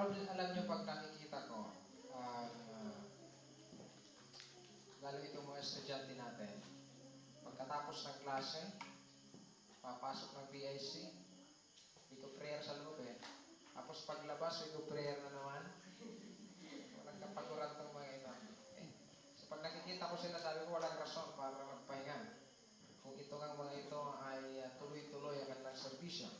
alam nyo pag nakikita ko, lalo itong mga estudyante natin, pagkatapos ng klase, papasok ng PIC, ito prayer sa loob eh. Tapos paglabas, ito prayer na naman. Walang kapaguran itong mga ito. So pag nakikita ko sila, sabi ko walang rason para magpahinga. Kung ito ang mga ito ay tuloy-tuloy ang kanilang servisyo.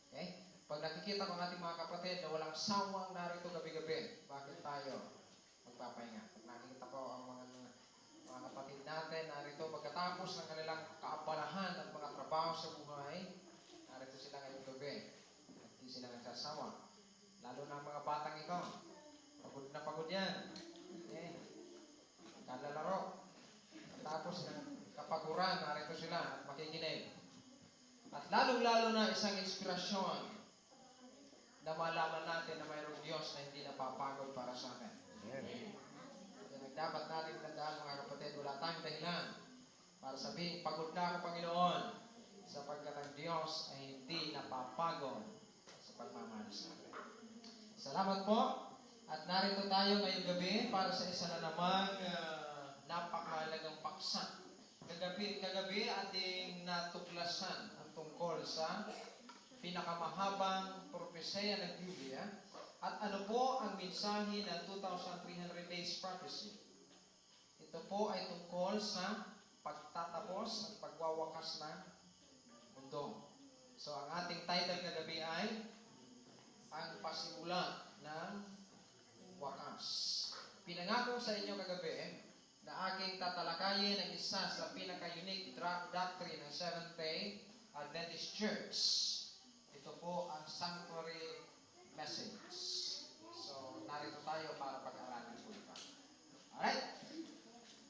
Okay? Pag nakikita ko ng ating mga kapatid na walang sawang narito gabi-gabi, bakit tayo magpapahinga? Pag nakikita ko ang mga kapatid natin narito pagkatapos ng kanilang kaabalahan at mga trabaho sa buhay, narito sila ngayong gabi. At di sila nagsasawa. Lalo na ang mga batang ito. Pagod na pagod yan. Okay? Kalalaro. Tapos ng kapaguran, narito sila at makikinig. At lalong-lalo na isang inspirasyon na malaman natin na mayroong Diyos na hindi napapagod para sa atin. Amen. Kaya dapat natin tandaan mga kapatid, wala tayong dahilan para sabihin, pagod na ako Panginoon, sapagkat ang Diyos ay hindi napapagod sa pagmamahal sa atin. Salamat po. At narito tayo ngayong gabi para sa isa na namang napakahalagang paksa. Kagabi ating natuklasan ang tungkol sa pinakamahabang propesya ng Biblia at ano po ang mensahe ng 2,300 Days Prophecy. Ito po ay tungkol sa pagtatapos at pagwawakas ng mundo. So ang ating title kagabi ay ang pasimula ng wakas. Pinangako sa inyo kagabi na aking tatalakayin ang isa sa pinaka-unique doctrine ng Seventh-day Adventist Church. Ito po ang sanctuary message. So, narito tayo para pag-aralan po ito. Alright?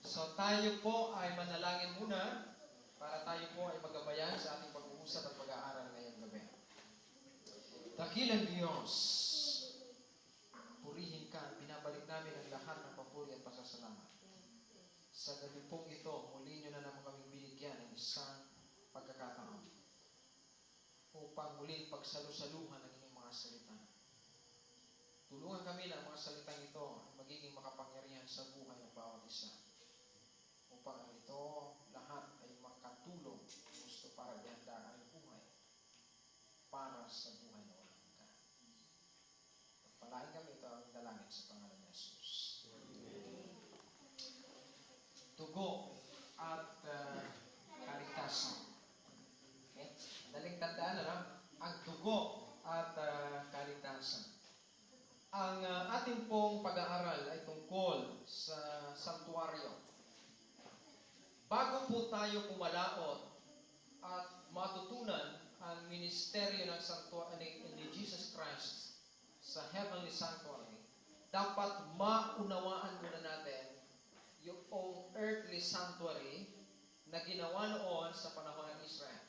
So, tayo po ay manalangin muna para tayo po ay magabayan sa ating pag-uusap at pag-aaral ngayong gabi. Dakilang Diyos, purihin ka, binabalik namin ang lahat ng papuri at pasasalamat. Sa gabi pong ito, muli nyo na naman kaming binigyan ng isang pagkakataon upang muling pagsalusaluhan ang inyong mga salita. Tulungan kami na ang mga salitang ito ay magiging makapangyarihan sa buhay ng bawat isa. Upang ang ito lahat ay makatulong gusto para ihandaan ang buhay para sa buhay na walang hanggan. Pagpalain kami ito ang dalangin sa pangalan ni Jesus. Dugo at kaligtasan. Okay? Daling tandaan na lang, ang dugo at kaligtasan. Ang ating pong pag-aaral ay tungkol sa santuaryo. Bago po tayo kumalaot at matutunan ang ministeryo ng ni Jesus Christ sa Heavenly Sanctuary, dapat maunawaan muna natin yung earthly sanctuary na ginawa noon sa panahon ng Israel.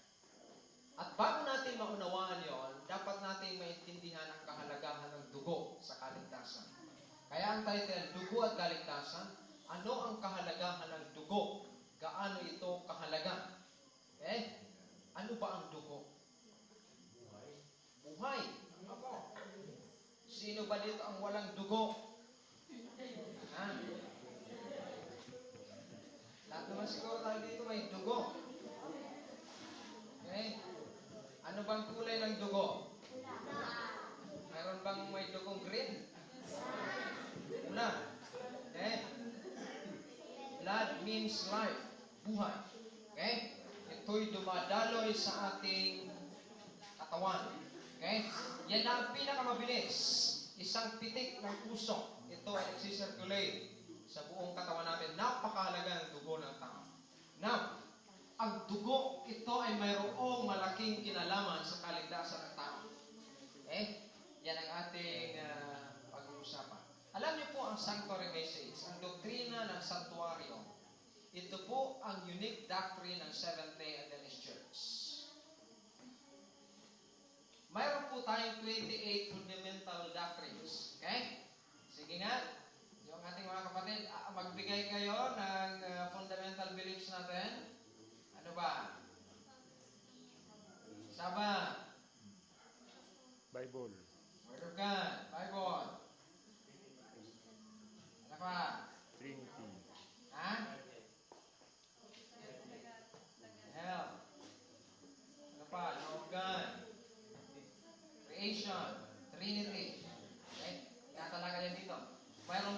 At bago natin maunawaan yon, dapat natin maintindihan ang kahalagahan ng dugo sa kaligtasan. Kaya ang title, Dugo at Kaligtasan, ano ang kahalagahan ng dugo? Gaano ito kahalaga? Okay? Ano ba ang dugo? Buhay. Ako. Sino ba dito ang walang dugo? Ha? Lahat naman siguro tayo dito may dugo. Okay? Ano bang kulay ng dugo? Mayroon bang may dugong green? Una. Okay? Blood means life. Buhay. Okay? Ito'y dumadaloy sa ating katawan. Okay? Yan ang pinakamabilis. Isang pitik ng puso. Ito ay nagsisirculate sa buong katawan natin. Napakahalaga ng dugo ng tao. Now, ang dugo, ito ay mayroong malaking kinalaman sa kaligtasan ng tao. Okay? Yan ang ating pag-uusapan. Alam niyo po ang sanctuary message, ang doktrina ng santuario. Ito po ang unique doctrine ng Seventh-day Adventist Church. Mayroon po tayong 28 fundamental doctrines. Okay? Sige nga. Yung ating mga kapatid, magbigay kayo ng fundamental beliefs natin. Ano ba? Saba. Bible. Word of God. Bible.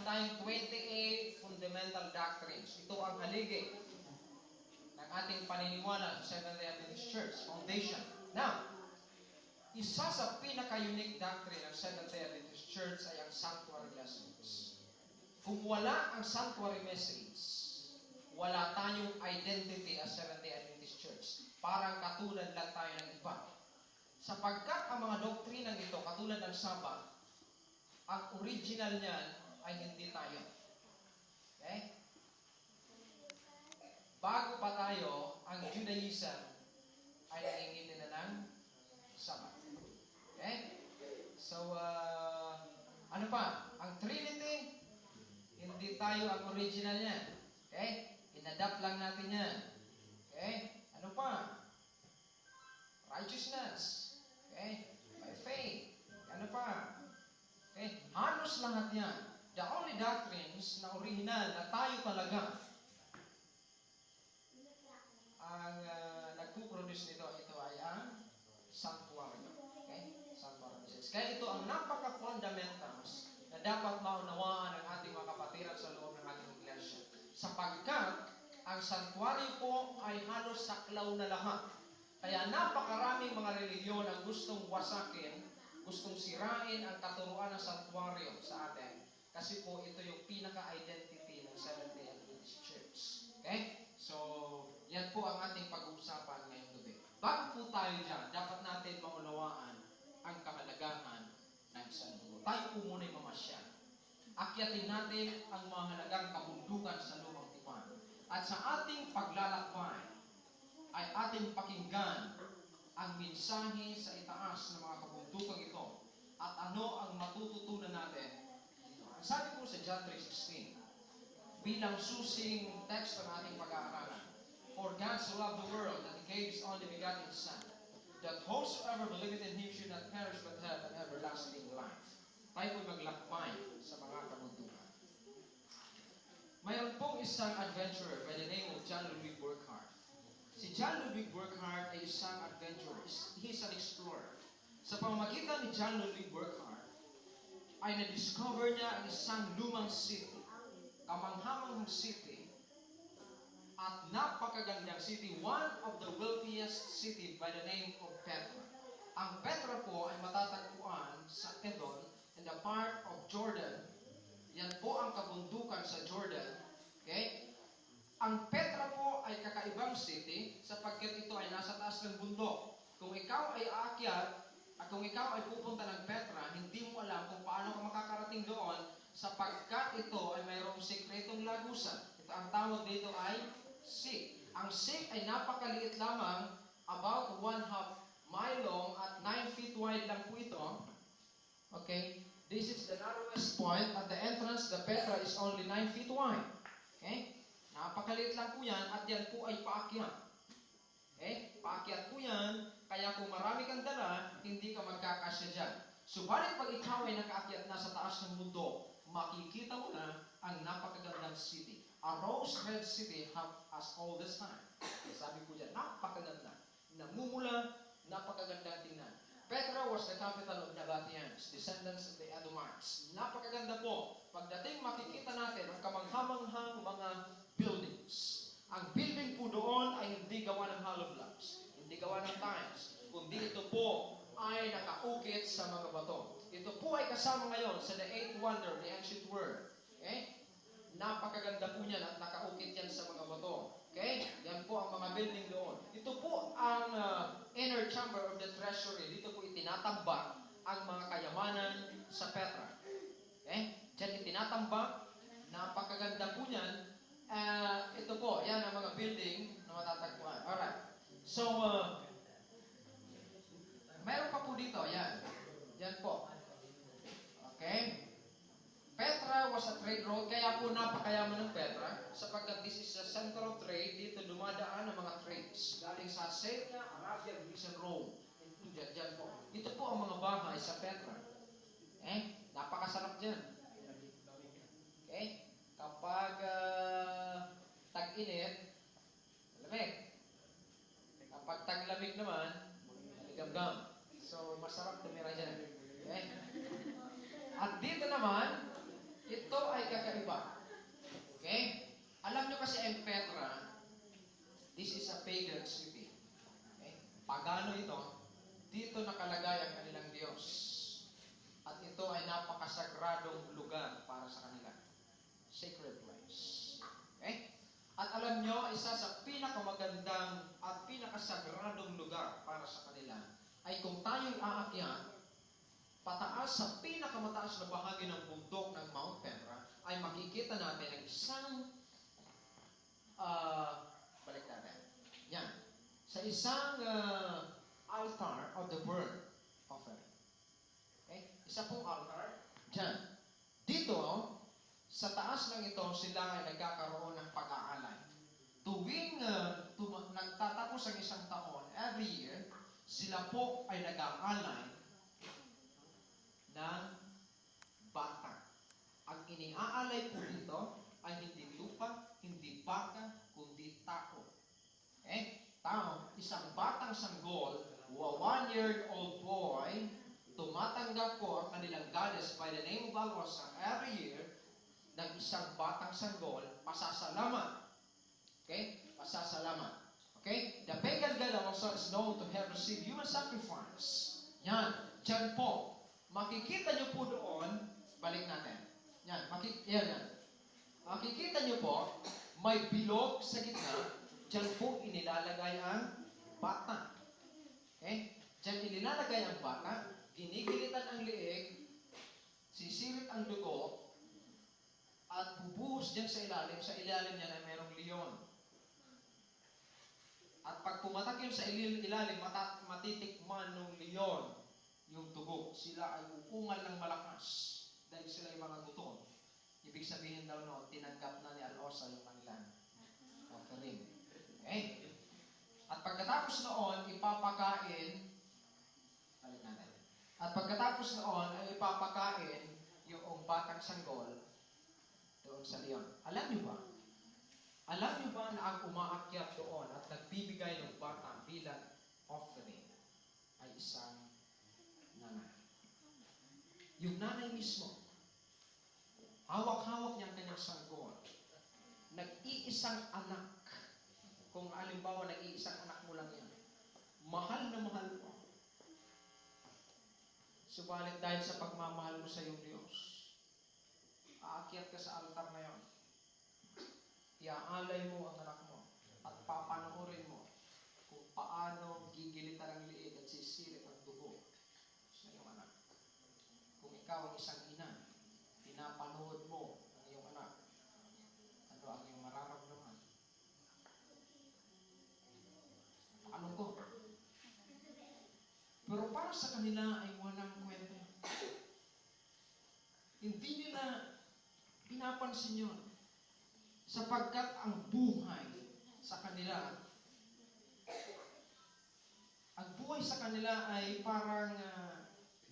meron tayong 28 fundamental doctrines. Ito ang haligi ng ating paniniwala sa Seventh-day Adventist Church, foundation. Now, isa sa pinaka-unique doctrine ng Seventh-day Adventist Church ay ang sanctuary message. Kung wala ang sanctuary message, wala tayong identity as Seventh-day Adventist Church. Parang katulad lang tayo ng iba. Sapagkat ang mga doktrinang ito, katulad ng Sabbath, ang original niyan ay hindi tayo. Okay? Bago pa tayo, ang Judaism ay nangingitin na ng Sabbath. Okay? So, ano pa? Ang Trinity, hindi tayo ang original niyan. Okay? Inadapt lang natin yan. Okay? Ano pa? Righteousness. Okay? By faith. Ano pa? Okay? Halos lahat yan. The only doctrines na original na tayo talaga ang nagpuproduce nito, ito ay ang sanctuary. Okay? Sanctuary message. Kaya ito ang napaka-fundamentals na dapat maunawaan ng ating mga kapatiran sa loob ng ating iglesia. Sapagkat ang sanctuary po ay halos saklaw na lahat. Kaya napakaraming mga reliyon ang gustong wasakin, gustong sirain ang katuruan ng sanctuary sa atin. Kasi po ito yung pinaka-identity ng Seventh-day Adventist Church. Okay? So, yan po ang ating pag-uusapan ngayong gabi. Bago po tayo dyan, dapat natin maunawaan ang kahalagahan ng sandugo. Tayo po muna yung mamasyal. Akyatin natin ang mahalagang kabundukan sa lumang tipan. At sa ating paglalakbay, ay ating pakinggan ang mensahe sa itaas ng mga kabundukang ito at ano ang matututunan natin dito. Ang sabi po sa John 3:16, bilang susing text ng ating pag-aaralan, for God so loved the world that He gave His only begotten Son, that whosoever believeth in Him should not perish but have an everlasting life. Tayo po'y maglakbay sa mga kabundukan. Mayroon pong isang adventurer by the name of John Ludwig Burckhardt. Si John Ludwig Burckhardt ay isang adventurist. He is an explorer. Sa pamamagitan ni John Ludwig Burckhardt, ay na-discover niya ang isang lumang city, kamanghamanghang city, at napakagandang city, one of the wealthiest city by the name of Petra. Ang Petra po ay matatagpuan sa Edom, in the part of Jordan. Yan po ang kabundukan sa Jordan. Okay? Ang Petra po ay kakaibang city sapagkat ito ay nasa taas ng bundok. Kung ikaw ay aakyat at kung ikaw ay pupunta ng Petra, hindi mo alam kung paano ka makakarating doon sapagkat ito ay mayroong sikretong lagusan. Ito ang tawag dito ay Sikh. Ang Sikh ay napakaliit lamang, about 1/2 mile long at 9 feet wide lang po ito. Okay? This is the narrowest point. At the entrance, the Petra is only 9 feet wide. Okay? Napakaliit lang po yan at yan po ay paakyat. Okay? Paakyat po yan, kaya kung marami kang dala, hindi ka magkakasya dyan. Subalit pag ikaw ay nakaakyat na sa taas ng mundo, makikita mo na ang napakagandang city. A rose red city has all this time. Sabi po dyan, napakaganda. Namumula, napakagandang tingnan. Petra was the capital of Nabateans, descendants of the Edomites. Napakaganda po. Pagdating makikita natin ang kamanghamanghang mga buildings. Ang building po doon ay hindi gawa ng hollow blocks, hindi gawa ng tiles, kundi ito po ay nakaukit sa mga bato. Ito po ay kasama ngayon sa the eighth wonder, the ancient world. Okay? Napakaganda po niyan at nakaukit yan sa mga bato. Okay? Yan po ang mga building doon. Ito po ang inner chamber of the treasury. Dito po itinatambak ang mga kayamanan sa Petra. Okay? Diyan itinatambak. Napakaganda po niyan. Ito po, yan ang mga building na matatagpuan. Alright. So, mayroon pa po dito. Yan. Yan po. Okay? Petra was a trade road, kaya po napakayaman ng Petra, sapagkat this is a center of trade, dito dumadaan ang mga trades. Galing sa Syria, Arabia, Greece, and Rome. Diyan po. Ito po ang mga bahay sa Petra. Napakasarap dyan. Okay? Kapag tag-init, lamig. Kapag tag-lamig naman, maligam-gam. So, masarap tumira dyan. Okay? At dito naman, ito ay kasi ang Petra, this is a pagan city. Okay? Pagano ito, dito nakalagay ang kanilang Diyos. At ito ay napakasagradong lugar para sa kanila. Sacred place. Okay? At alam nyo, isa sa pinakamagandang at pinakasagradong lugar para sa kanila ay kung tayo'y aakyat pataas sa pinakamataas na bahagi ng bundok ng Mount Petra, ay makikita natin ang isang balik natin. Yan. Sa isang altar of the burnt offering. Okay? Isa pong altar. Diyan. Dito, sa taas ng ito, sila ay nagkakaroon ng pag-aalay. Tuwing nagtatapos ang isang taon, every year, sila po ay nag-aalay ng bata. Ang iniaalay po dito ay hindi lupa, hindi baka, kundi tao. Okay? Tao, isang batang sanggol, a 1-year-old boy, tumatanggap ko ang kanilang goddess by the name of Alosa every year ng isang batang sanggol, pasasalamat. Okay? Pasasalamat. Okay? The pagan god also is known to have received human sacrifice. Yan. Diyan po. Makikita nyo po doon, balik natin. Yan. Yan. Makikita nyo po, may bilog sa gitna. Diyan po inilalagay ang bata. Okay? Diyan inilalagay ang bata. Ginigilitan ang liig. Sisirit ang dugo. At bubuhos dyan sa ilalim. Sa ilalim niya ay mayroong leon. At pag pumatak yun sa ilalim, matitikman ng leon yung dugo. Sila ay uungal ng malakas dahil sila ay mga gutom. Ibig sabihin daw no, tinanggap na ni Alosa yung kanilang offering. Okay? At pagkatapos noon, ipapakain, balik natin. At pagkatapos noon, ay ipapakain yung batang sanggol doon sa leon. Alam niyo ba? Alam niyo ba na ang umaakyat doon at nagbibigay ng bata bilang offering ay isang nanay? Yung nanay mismo, hawak-hawak niya ang kanyang sanggol. Nag-iisang anak. Kung halimbawa, nag-iisang anak mo lang yan. Mahal na mahal mo. Subalit dahil sa pagmamahal mo sa iyong Diyos, aakyat ka sa altar na yon. Iaalay mo ang anak mo at papanoorin mo kung paano gigilitan ang liig at sisirit ang dugo sa iyong anak. Kung ikaw ang isang ina, pinapanood mo ang iyong anak, ano ang iyong mararamdaman? Ano ko? Pero para sa kanila ay walang kwento. Hindi nila pinapansin yun. Sapagkat ang buhay sa kanila ay parang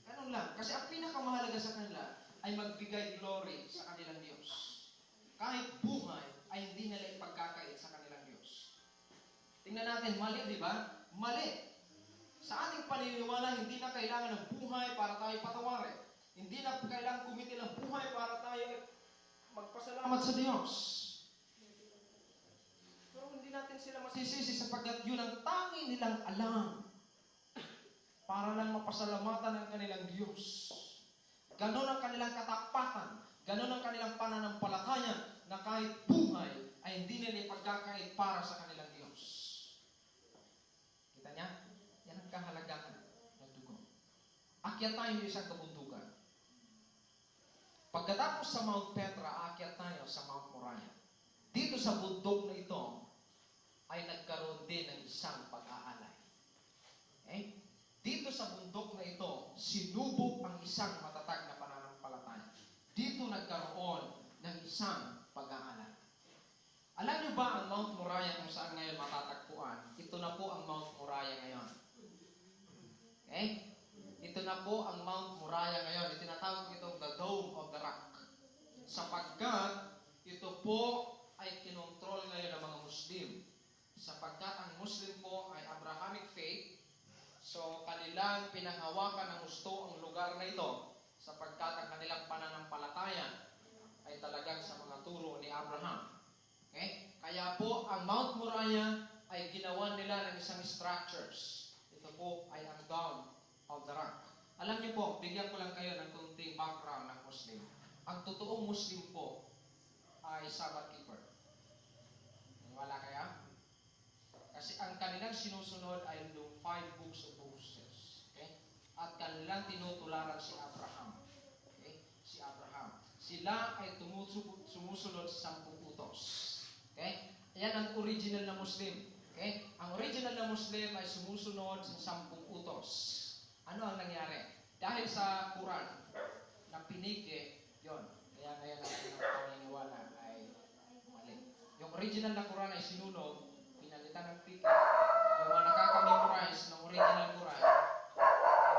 ganun lang. Kasi ang pinakamahalaga sa kanila ay magbigay glory sa kanilang Diyos. Kahit buhay ay hindi nila ipagkakait sa kanilang Diyos. Tingnan natin, mali, di ba? Mali. Sa ating paniniwala, hindi na kailangan ng buhay para tayo patawarin. Hindi na kailangan kumiti ng buhay para tayo magpasalamat sa Diyos. Pero hindi natin sila masisisi sapagkat yun ang tangi nilang alam para lang mapasalamatan ang kanilang Diyos. Ganon ang kanilang katapatan. Ganon ang kanilang pananampalataya na kahit buhay ay hindi nila ipagkakait para sa kanilang Diyos. Kita niya? Yan ang kahalagahan ng dugo. Akyat tayo sa isang kabundukan. Pagkatapos sa Mount Petra, akyat tayo sa Mount Moriah. Dito sa bundok na ito, ay nagkaroon din ng isang pag-aalay. Okay? Dito sa bundok na ito, sinubok ang isang matatag na pananampalataya. Dito nagkaroon ng isang pag-aalay. Alam niyo ba ang Mount Moriah kung saan ngayon matatagpuan? Ito na po ang Mount Moriah ngayon. Okay? Ito na po ang Mount Moriah ngayon. Itinatawag itong the Dome of the Rock. Sapagkat ito po ay kinontrol ngayon ng mga Muslim. Sapagkat ang Muslim po ay Abrahamic faith, so kanilang pinanghawakan ng gusto ang lugar na ito sapagkat ang kanilang pananampalataya ay talagang sa mga turo ni Abraham. Okay? Kaya po, ang Mount Moriah ay ginawa nila ng isang structures. Ito po ay ang Dome of the Rock. Alam niyo po, bigyan ko lang kayo ng kunting background ng Muslim. Ang totoong Muslim po ay Sabbath keeper. Wala kaya? Kasi ang kanilang sinusunod ay yung 5 books of Moses. Okay? At kanilang tinutularan si Abraham. Okay? Si Abraham. Sila ay sumusunod sa 10 utos. Okay? Yan ang original na Muslim. Okay? Ang original na Muslim ay sumusunod sa 10 utos. Ano ang nangyari? Dahil sa Quran na piniki, yon. Kaya ngayon ang paniniwala ay mali. Yung original na Quran ay sinunog, pinalitan ng piki. Yung mga nakaka-memorize ng original Quran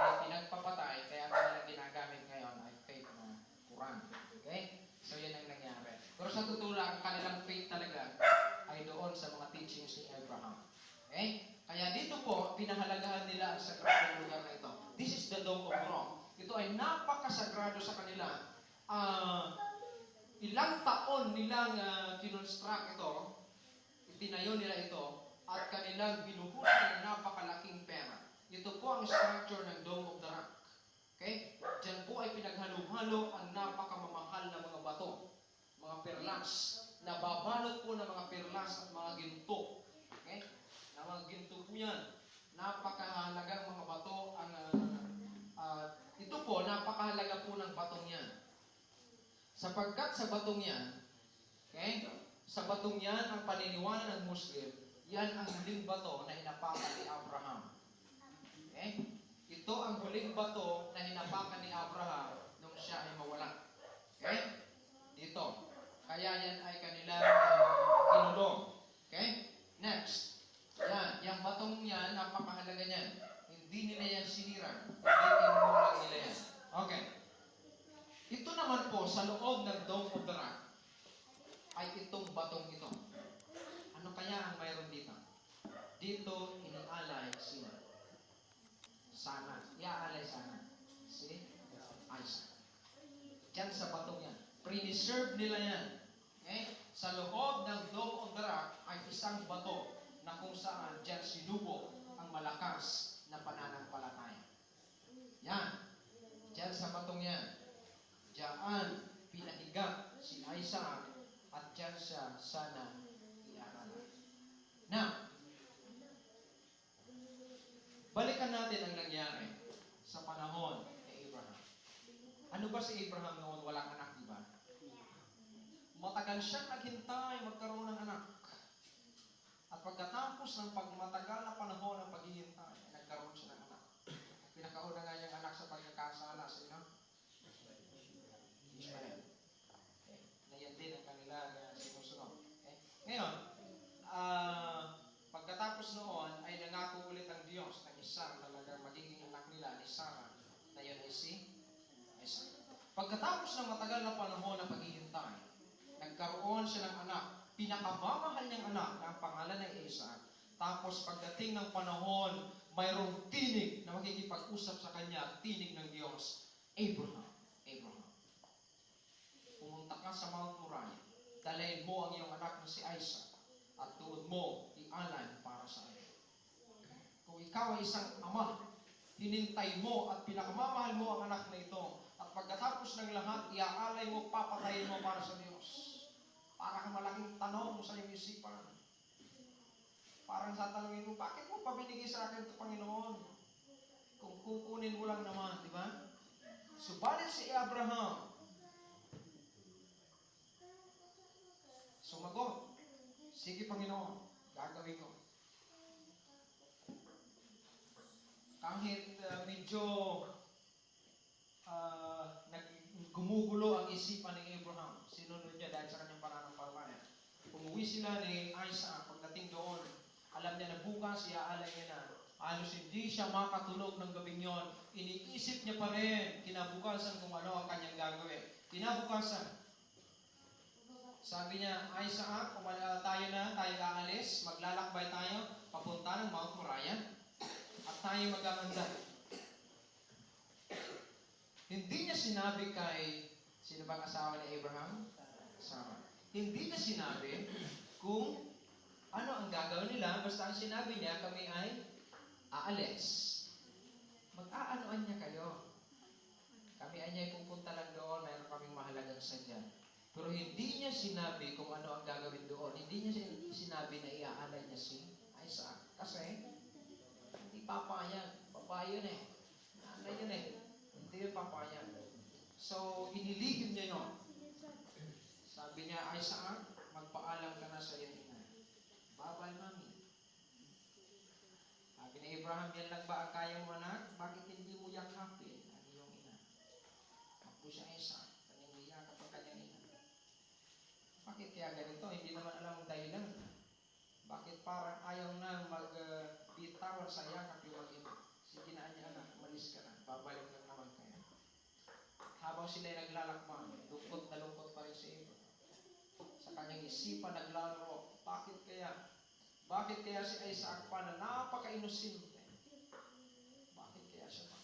ay pinagpapatay, kaya ang kanilang ginagamit ngayon ay fake na Quran. Okay? So yan ang nangyari. Pero sa totoo lang, ang kanilang faith talaga ay doon sa mga teachings ni Abraham. Okay? Kaya dito po, pinahalagahan nila ang sagradong lugar na ito. This is the Dome of Rock. Ito ay napakasagrado sa kanila. Ilang taon nilang kinonstruct ito, itinayo nila ito, at kanilang binuhusan ng napakalaking pera. Ito po ang structure ng Dome of the Rock. Okay? Diyan po ay pinaghalo-halo ang napakamamahal na mga bato, mga perlas, nababalot po ng mga perlas at mga ginto. Okay? Na mga ginto po yan. Napakahalagang mga bato ang ito po, napakahalaga po ng batong yan. Sapagkat sa batong yan, okay? Sa batong yan, ang paniniwala ng Muslim, yan ang huling bato na hinapakan ni Abraham. Okay? Ito ang huling bato na hinapakan ni Abraham nung siya ay mawala. Okay? Dito. Kaya yan ay kanilang kinulong. Okay? Next. Yan. Yung batong yan, napakahalaga niyan. Hindi nila yan sinira. Hindi kinulang nila yan. Okay. Ito naman po, sa loob ng Dome of the Rock, ay itong batong ito. Ano kaya ang mayroon dito? Dito, inialay sino? Sana. Iaalay sana. Si Isaac. Diyan sa batong yan. Preserve nila yan. Okay? Sa loob ng Dome of the Rock ay isang bato na kung saan diyan sinubo ang malakas na pananampalataya. Yan. Diyan sa batong yan. Diyan pinahiga si Isaac at diyan siya sana iaralan. Now, balikan natin ang nangyari sa panahon ni Abraham. Ano ba si Abraham noon? Walang anak, di ba? Matagal siyang naghintay magkaroon ng anak. At pagkatapos ng pagmatagal na panahon ng paghihintay, nagkaroon siya ng anak. Pinakauna nga niyang anak sa pagkakasala, sino? Ishmael. Okay. Na yan din ang kanila sinusunod. Okay. Ngayon, pagkatapos noon, ay nangako ulit ang Diyos na isang talagang magiging anak nila ni Sarah, na yun ay si Isaac. Pagkatapos ng matagal na panahon ng paghihintay, nagkaroon siya ng anak. Pinakamamahal niyang anak na ang pangalan ay Isaac. Tapos pagdating ng panahon, mayroong tinig na makikipag-usap sa kanya, tinig ng Diyos. Abraham, Abraham, pumunta ka sa Mount Moriah, dalhin mo ang iyong anak na si Isaac, at tuod mo ialay para sa iyo. Kung ikaw ay isang ama, hinintay mo at pinakamamahal mo ang anak na ito, at pagkatapos ng lahat, iaalay mo, papatayin mo para sa Diyos. Para kang malaking tanong mo sa iyong isipan. Parang satanungin mo, bakit mo pa binigay sa akin ito, Panginoon? Kung kukunin mo lang naman, di ba? Subalit si Abraham, sumagot, sige Panginoon, gagawin ko. Kahit medyo gumugulo ang isipan ni Abraham, sinunod niya dahil sa kanyang pananampalataya. Umuwi sila ni Isaac, pagdating doon, alam niya na bukas, iaalay niya na. Halos hindi siya makatulog ng gabing yon. Iniisip niya pa rin, kinabukasan kung ano ang kanyang gagawin. Kinabukasan, sabi niya, Isaac, tayo aalis, maglalakbay tayo, papunta ng Mount Moriah, at tayo magkakanda. Hindi niya sinabi kay, sino bang asawa ni Abraham? Sarah. Hindi niya sinabi kung Ano ang gagawin nila? Basta ang sinabi niya, kami ay aalis. Mag-aanoan niya kayo. Kami ay niya pupunta lang doon, mayroon kaming mahalagang sadya. Pero hindi niya sinabi kung ano ang gagawin doon. Hindi niya sinabi na iaalay niya si Isaac. Kasi, hindi papayag. Babae yun eh. Nanay yun eh. Hindi yun papayag. So, inilihim niya yun. Sabi niya, Isaac, magpaalam ka na sa iyong ina. Bye-bye, mami. Sabi ni Abraham, yan lang ba ang kaya mo, anak? Bakit hindi mo yakapin ang iyong ina? Ako siya Isaac, kanyang yakap ang kanyang ina. Bakit kaya ganito? Hindi naman alam ang dahilan. Bakit parang ayaw na magbitawan sa yakap yung mag-ina? Sige na niya, anak, umalis ka na. Babalik lang naman kayo. Habang sila'y naglalakbang, lungkot na lungkot pa rin si Abraham. Sa kanyang isipan naglalaro, bakit kaya? Bakit kaya si Isaac pa na napaka-inosente? Bakit kaya siya pa?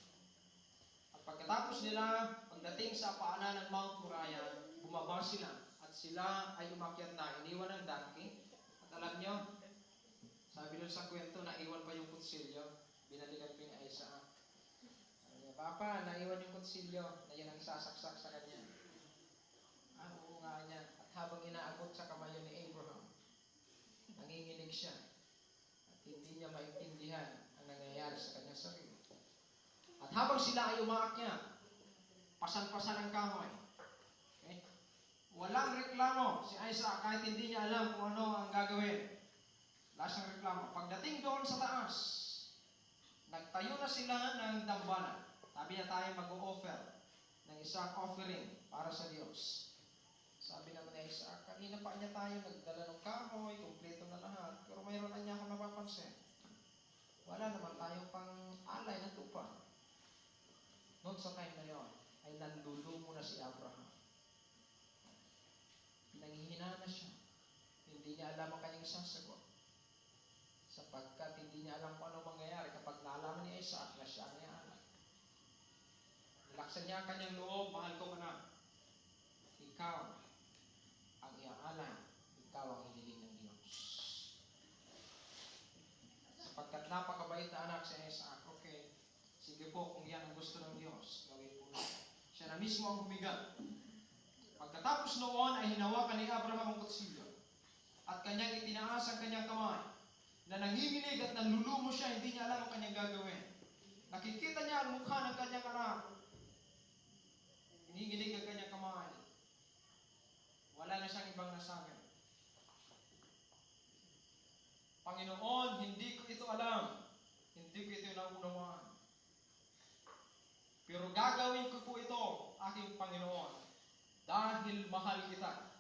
At pagkatapos nila, pagdating sa paanan ng Mount Moriah, bumaba sila. At sila ay umakyat na, iniwan ng donkey. At alam nyo, sabi doon sa kwento, naiwan pa yung kutsilyo. Binalikan ko ni Isaac. Sabi niya, Papa, naiwan yung kutsilyo na yun ang sasaksak sa kanya. Oo nga niya. At habang inaabot sa kamayo ni Abraham, nanginginig siya. At hindi niya maintindihan ang nangyayari sa kanyang sarili. At habang sila ay umaakyat, pasan-pasan ang kahoy. Okay? Walang reklamo si Isaac kahit hindi niya alam kung ano ang gagawin. Wala siyang reklamo. Pagdating doon sa taas, nagtayo na sila ng dambana. Sabi niya tayo mag-o-offer ng isang offering para sa Diyos. Sabi naman ni Isaac, kanina pa niya tayo nagdala ng kahoy, kumpleto na lahat. Pero mayroon na niya akong napapansin. Wala naman tayong pang alay na tupa. Noon sa time na yon, ay nandulumo na si Abraham. Pinanghihina na siya. Hindi niya alam ang kanyang sasagot. Sapagkat hindi niya alam kung ano mangyayari kapag naalaman ni Isaac na siya ang iaalay. Nilaksan niya ang kanyang loob, mahal ko na. Ikaw ang iaalay, ikaw ang hiniling ng Diyos. Sapagkat napakabait na anak si Isaac, okay, sige po, kung yan ang gusto ng Diyos, gawin po natin. Siya na mismo ang humiga. Pagkatapos noon ay hinawakan ni Abraham ang kutsilyo at kanyang itinaas ang kanyang kamay na nanginginig at nanlulumo siya, hindi niya alam ang kanyang gagawin. Nakikita niya ang mukha ng kanyang anak. Nanginginig ang kanyang kamay. Wala na siyang ibang nasabi. Panginoon, hindi ko ito alam. Hindi ko ito naunawaan. Pero gagawin ko po ito, aking Panginoon, dahil mahal kita,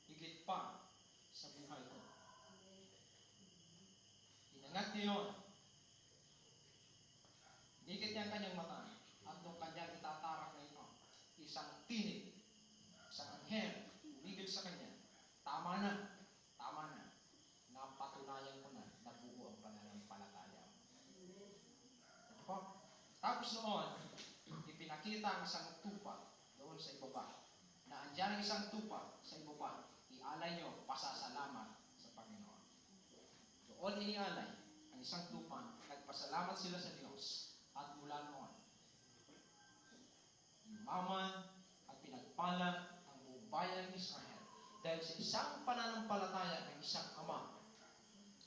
higit pa sa buhay ko. Inangat niya yun. Higit niya ang kanyang mata. At nung kanyang itatarak na ito, isang tinig, isang anghel, umigil sa kanya. Tama na. Tama na. Napatunayan ko na buo ang pananampalataya mo. Ako. Tapos noon, ipinakita ang isang tupa doon sa ibaba. Na andyan ang isang tupa sa ibaba. Ialay nyo, pasasalamat sa Panginoon. Doon inialay ang isang tupa. Nagpasalamat sila sa Diyos. At mula noon, yumaman at pinagpala ang buong bayan ng Israel dahil sa isang pananampalataya ng isang ama.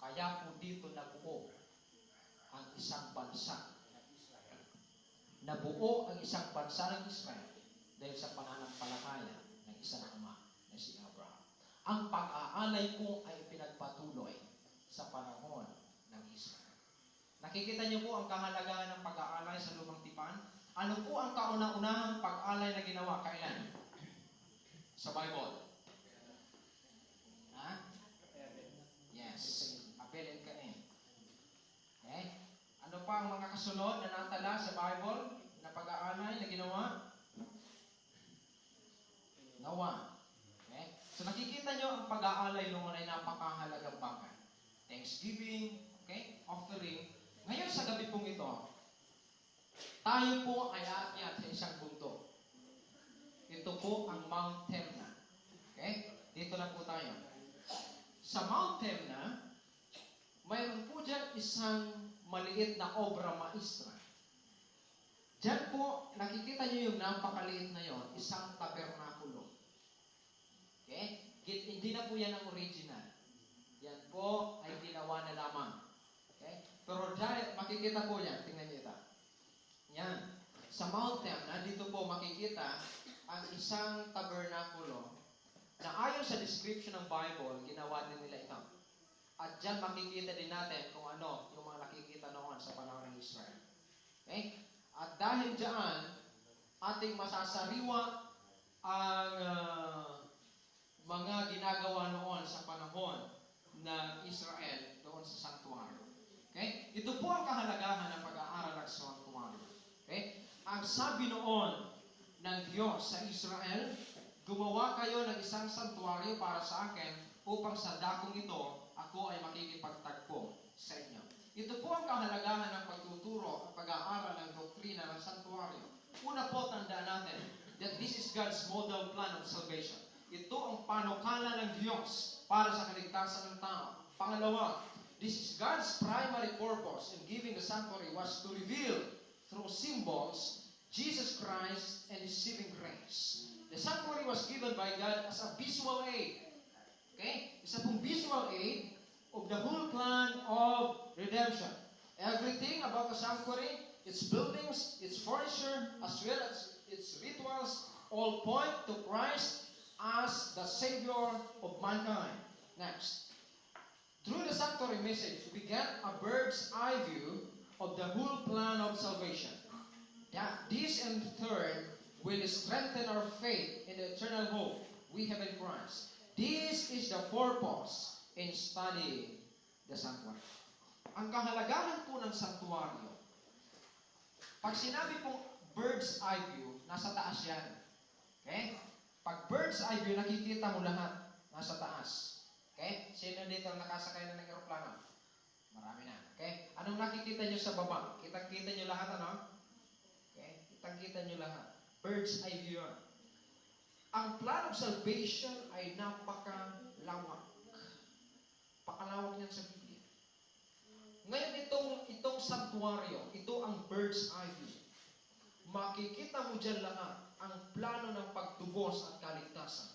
Kaya po dito nabuo ang isang bansa ng Israel. Nabuo ang isang bansa ng Israel dahil sa pananampalataya ng isang ama na si Abraham. Ang pag-aalay po ay pinagpatuloy sa panahon ng Israel. Nakikita niyo po ang kahalagahan ng pag-aalay sa lumang tipan? Ano po ang kauna-unahang pag-alay na ginawa? Kailan? Sa Bible. Ha? Yes. Abel and Cain. Okay? Ano pa ang mga kasunod na natala sa Bible na pag-aalay na ginawa? Noah. Okay? So nakikita niyo ang pag-aalay noon ay napakahalagang bagay. Thanksgiving, okay? Offering. Ngayon sa gabi pong ito, tayo po ay aakyat sa isang bundok. Ito po ang Mount Temna. Okay? Dito lang po tayo. Sa Mount Temna, mayroon po dyan isang maliit na obra maestra. Diyan po, nakikita nyo yung napakaliit na yon, isang tabernakulo. Okay? Hindi na po yan ang original. Yan po ay ginawa na lamang. Okay? Pero dahil, makikita po yan, tingnan nyo ito. Yan. Sa mountain, nandito po makikita ang isang tabernakulo na ayon sa description ng Bible, ginawa din nila ito. At dyan makikita din natin kung ano yung mga nakikita noon sa panahon ng Israel. Okay? At dahil dyan, ating masasariwa ang mga ginagawa noon sa panahon ng Israel doon sa sanctuary. Okay? Ito po ang kahalagahan ng pag-aaral ng sanctuary. Okay? Ang sabi noon ng Diyos sa Israel, gumawa kayo ng isang santuaryo para sa akin upang sa dakong ito, ako ay makikipagtagpo sa inyo. Ito po ang kahalagahan ng pagtuturo at pag-aaral ng doktrina ng santuaryo. Una po, tandaan natin that this is God's model plan of salvation. Ito ang panukala ng Diyos para sa kaligtasan ng tao. Pangalawa, this is God's primary purpose in giving the sanctuary was to reveal through symbols Jesus Christ and His saving grace. The sanctuary was given by God as a visual aid. Okay? Isa pong visual aid of the whole plan of redemption. Everything about the sanctuary, its buildings, its furniture, as well as its rituals, all point to Christ as the Savior of mankind. Next. Through the sanctuary message, we get a bird's eye view of the whole plan of salvation. That this in turn will strengthen our faith in the eternal hope we have in Christ. This is the purpose in studying the sanctuary. Ang kahalagahan po ng sanctuaryo, pag sinabi pong bird's eye view, nasa taas yan. Okay? Pag bird's eye view, nakikita mo lahat. Nasa taas. Okay? Sino dito ang nakasakay na ng aeroplano? Marami na. Okay? Anong nakikita nyo sa baba? Kitang-kita nyo lahat, ano? Okay? Kitang-kita nyo lahat. Bird's eye view yun. Ang plan of salvation ay napakalawak. Pakalawak niyan sa Biblia. Ngayon itong santuaryo, ito ang bird's eye view. Makikita mo dyan lahat ang plano ng pagtubos at kaligtasan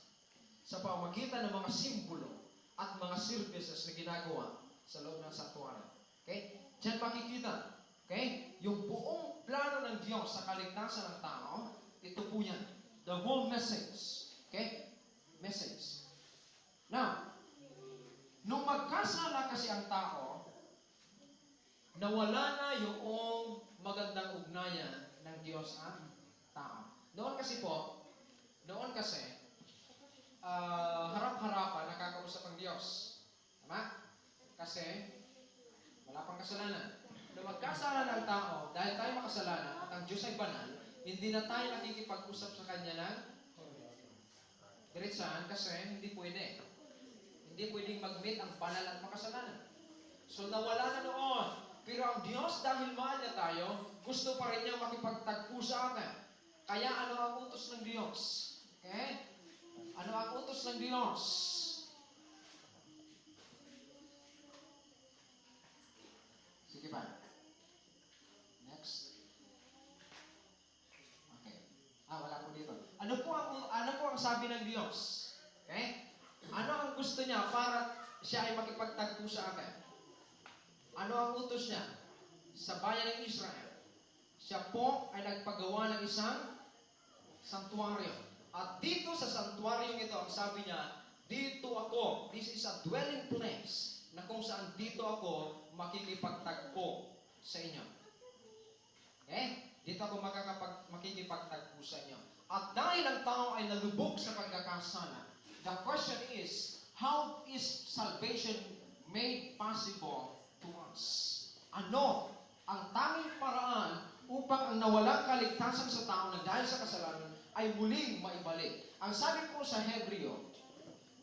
sa pamamagitan ng mga simbolo at mga services na ginagawa sa loob ng santuaryo. Okay? Diyan makikita. Okay? Yung buong plano ng Diyos sa kaligtasan ng tao, ito po yan. The whole message. Okay? Message. Now, nung magkasala kasi ang tao, nawala na yung magandang ugnayan ng Diyos at tao. Noon kasi, harap-harapan nakakausap ang Diyos. Tama? Kasi, wala pang kasalanan. Nung magkasala ng tao, dahil tayo makasalanan at ang Diyos ay banal, hindi na tayo nakikipag-usap sa Kanya ng diretsahan kasi hindi pwede. Hindi pwedeng mag-meet ang banal at makasalanan. So nawala na noon. Pero ang Diyos, dahil mahal niya tayo, gusto pa rin niya makipagtagpo sa atin. Kaya ano ang utos ng Diyos? Okay? Ano ang utos ng Diyos? Sige pa. Next. Okay. Wala po dito. Ano po ang sabi ng Diyos? Okay? Ano ang gusto niya para siya ay makipagtagpo sa atin? Ano ang utos niya? Sa bayan ng Israel, siya po ay nagpagawa ng isang santuaryo. At dito sa santuaryo ito, ang sabi niya, dito ako, this is a dwelling place, na kung saan dito ako makikipagtagpo sa inyo. Okay? Dito ako makikipagtagpo sa inyo. At dahil ang tao ay nalubog sa pagkakasala, the question is, how is salvation made possible to us? Ano ang tanging paraan upang ang nawalang kaligtasan sa tao na dahil sa kasalanan ay muling maibalik? Ang sabi po sa Hebreo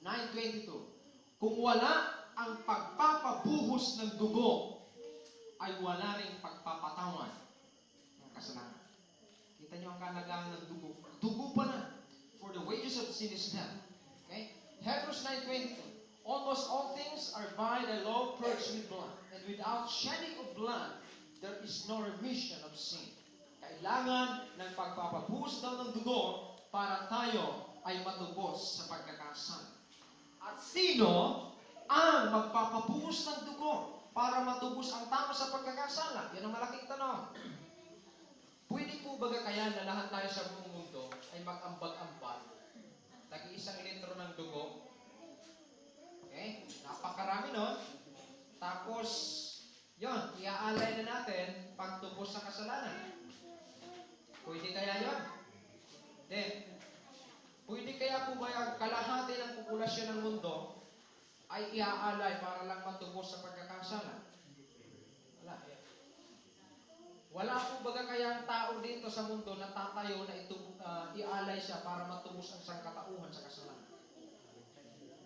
9:22, kung wala ang pagpapabuhos ng dugo, ay wala ring pagpapatawan ng kasalanan. Kita niyo ang kalagahan ng dugo. Dugo pa na. For the wages of sin is death. Okay? Hebrews 9:22. Almost all things are by the law purged with blood, and without shedding of blood, there is no remission of sin. Kailangan ng pagpapabuhos daw ng dugo para tayo ay matubos sa pagkakasala. At sino ang magpapabuhos ng dugo para matubos ang tao sa pagkakasala? Yan ang malaking tanong. Pwede po ba kaya na lahat tayo sa buong mundo ay mag-ambag-ambag? Tag-iisang litro ng dugo? Okay? Napakarami nun. Tapos, yon, iaalay na natin pagtubos sa kasalanan. Pwede kaya yon? Then, pwede kaya po ba yung kalahati ng populasyon ng mundo ay iaalay para lang matubos sa pagkakasala? Wala. Wala po ba kaya ang tao dito sa mundo na tatayo na ialay siya para matubos ang sangkatauhan sa kasalanan?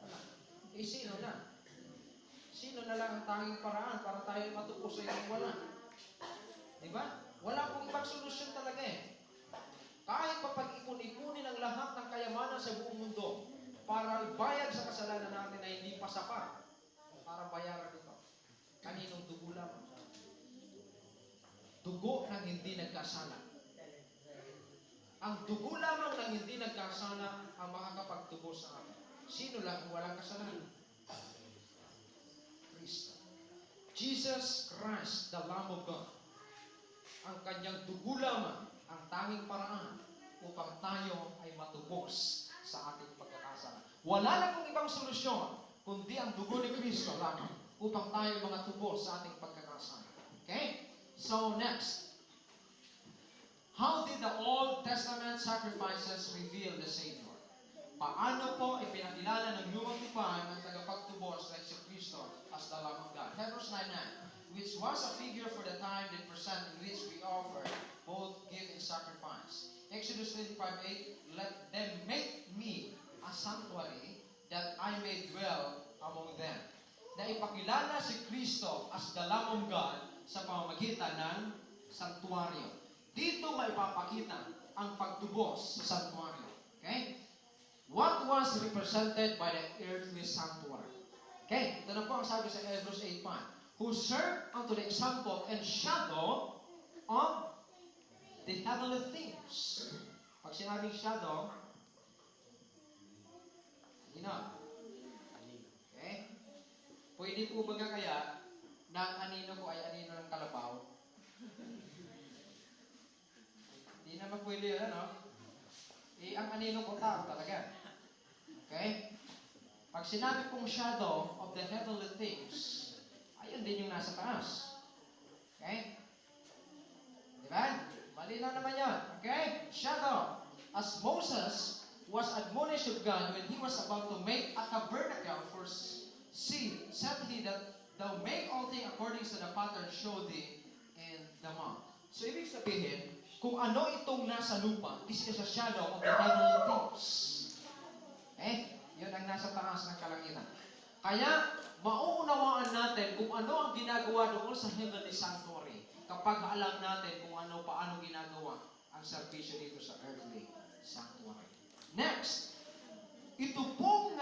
Wala. Eh, sino na? Sino na lang ang tanging paraan para tayo matubos sa iyong wala? Diba? Wala pong ibang solusyon talaga eh. Kahit pa pag-ipon-ipunin ang lahat ng kayamanan sa buong mundo para ibayad sa kasalanan natin na hindi pa sapat para bayaran ito. Kaninong dugo lamang? Dugo ng hindi nagkasala. Ang dugo lamang ng hindi nagkasala ang makakapagtubos sa atin. Sino lang kung walang kasalanan? Kristo. Jesus Christ, the Lamb of God. Ang kanyang dugo lamang ang tanging paraan upang tayo ay matubos sa ating pagkakasala. Wala na pong ibang solusyon kundi ang dugo ni Kristo lamang upang tayo mga tubos sa ating pagkakasala. Okay? So next, how did the Old Testament sacrifices reveal the Savior? Paano po ipinakilala ng lumang tipan ang tagapagtubos na si Kristo as the Lamb of God? Hebrews 9:9, which was a figure for the time and percent in which we offer both gift and sacrifice. Exodus 25:8, let them make me a sanctuary that I may dwell among them. Na ipakilala si Kristo as the Lamb of God sa pamamagitan ng santuario. Dito maipapakita ang pagtubos sa santuario. Okay? What was represented by the earthly sanctuary? Okay, ito na po ang sabi sa Hebrews 8:5. Who served unto the example and shadow of the heavenly things. Pag sinabing shadow, okay? Pwede po ba kaya na ang anino ko ay anino ng kalabaw? Hindi naman pwede yun, ano? Ang anino ko tao talaga. Okay? Pag sinabi kong shadow of the heavenly things, ayun din yung nasa taas. Okay? Diba? Malinaw naman yun. Okay? Shadow. As Moses was admonished of God when he was about to make a tabernacle for see, said he that thou make all things according to the pattern showed thee in the mount. So, ibig sabihin, kung ano itong nasa lupa, this is a shadow of the heavenly things. Okay? Yun ang nasa taas ng kalangitan. Kaya, mauunawaan natin kung ano ang ginagawa doon sa heavenly sanctuary kapag alam natin kung ano, paano ginagawa ang servisyo dito sa earthly sanctuary. Next, ito pong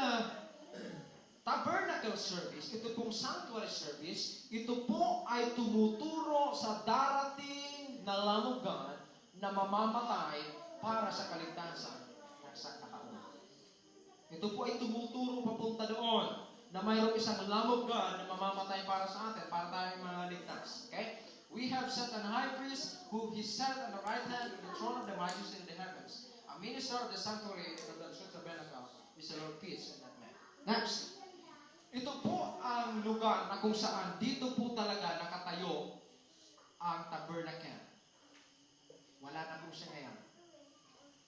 tabernacle service, ito pong sanctuary service, ito po ay tumuturo sa darating na Lamb of God na mamamatay para sa kaligtasan ng sangkatauhan. Ito po ay tumuturo papunta doon na mayroong isang Lamb of God na mamamatay para sa atin, para tayo maligtas. Okay? We have set an high priest who is set on the right hand of the throne of the majesty in the heavens. A minister of the sanctuary of the tabernacle is the Lord peace and not man. Next. Ito po ang lugar na kung saan dito po talaga nakatayo ang tabernacle. Wala na po siya ngayon.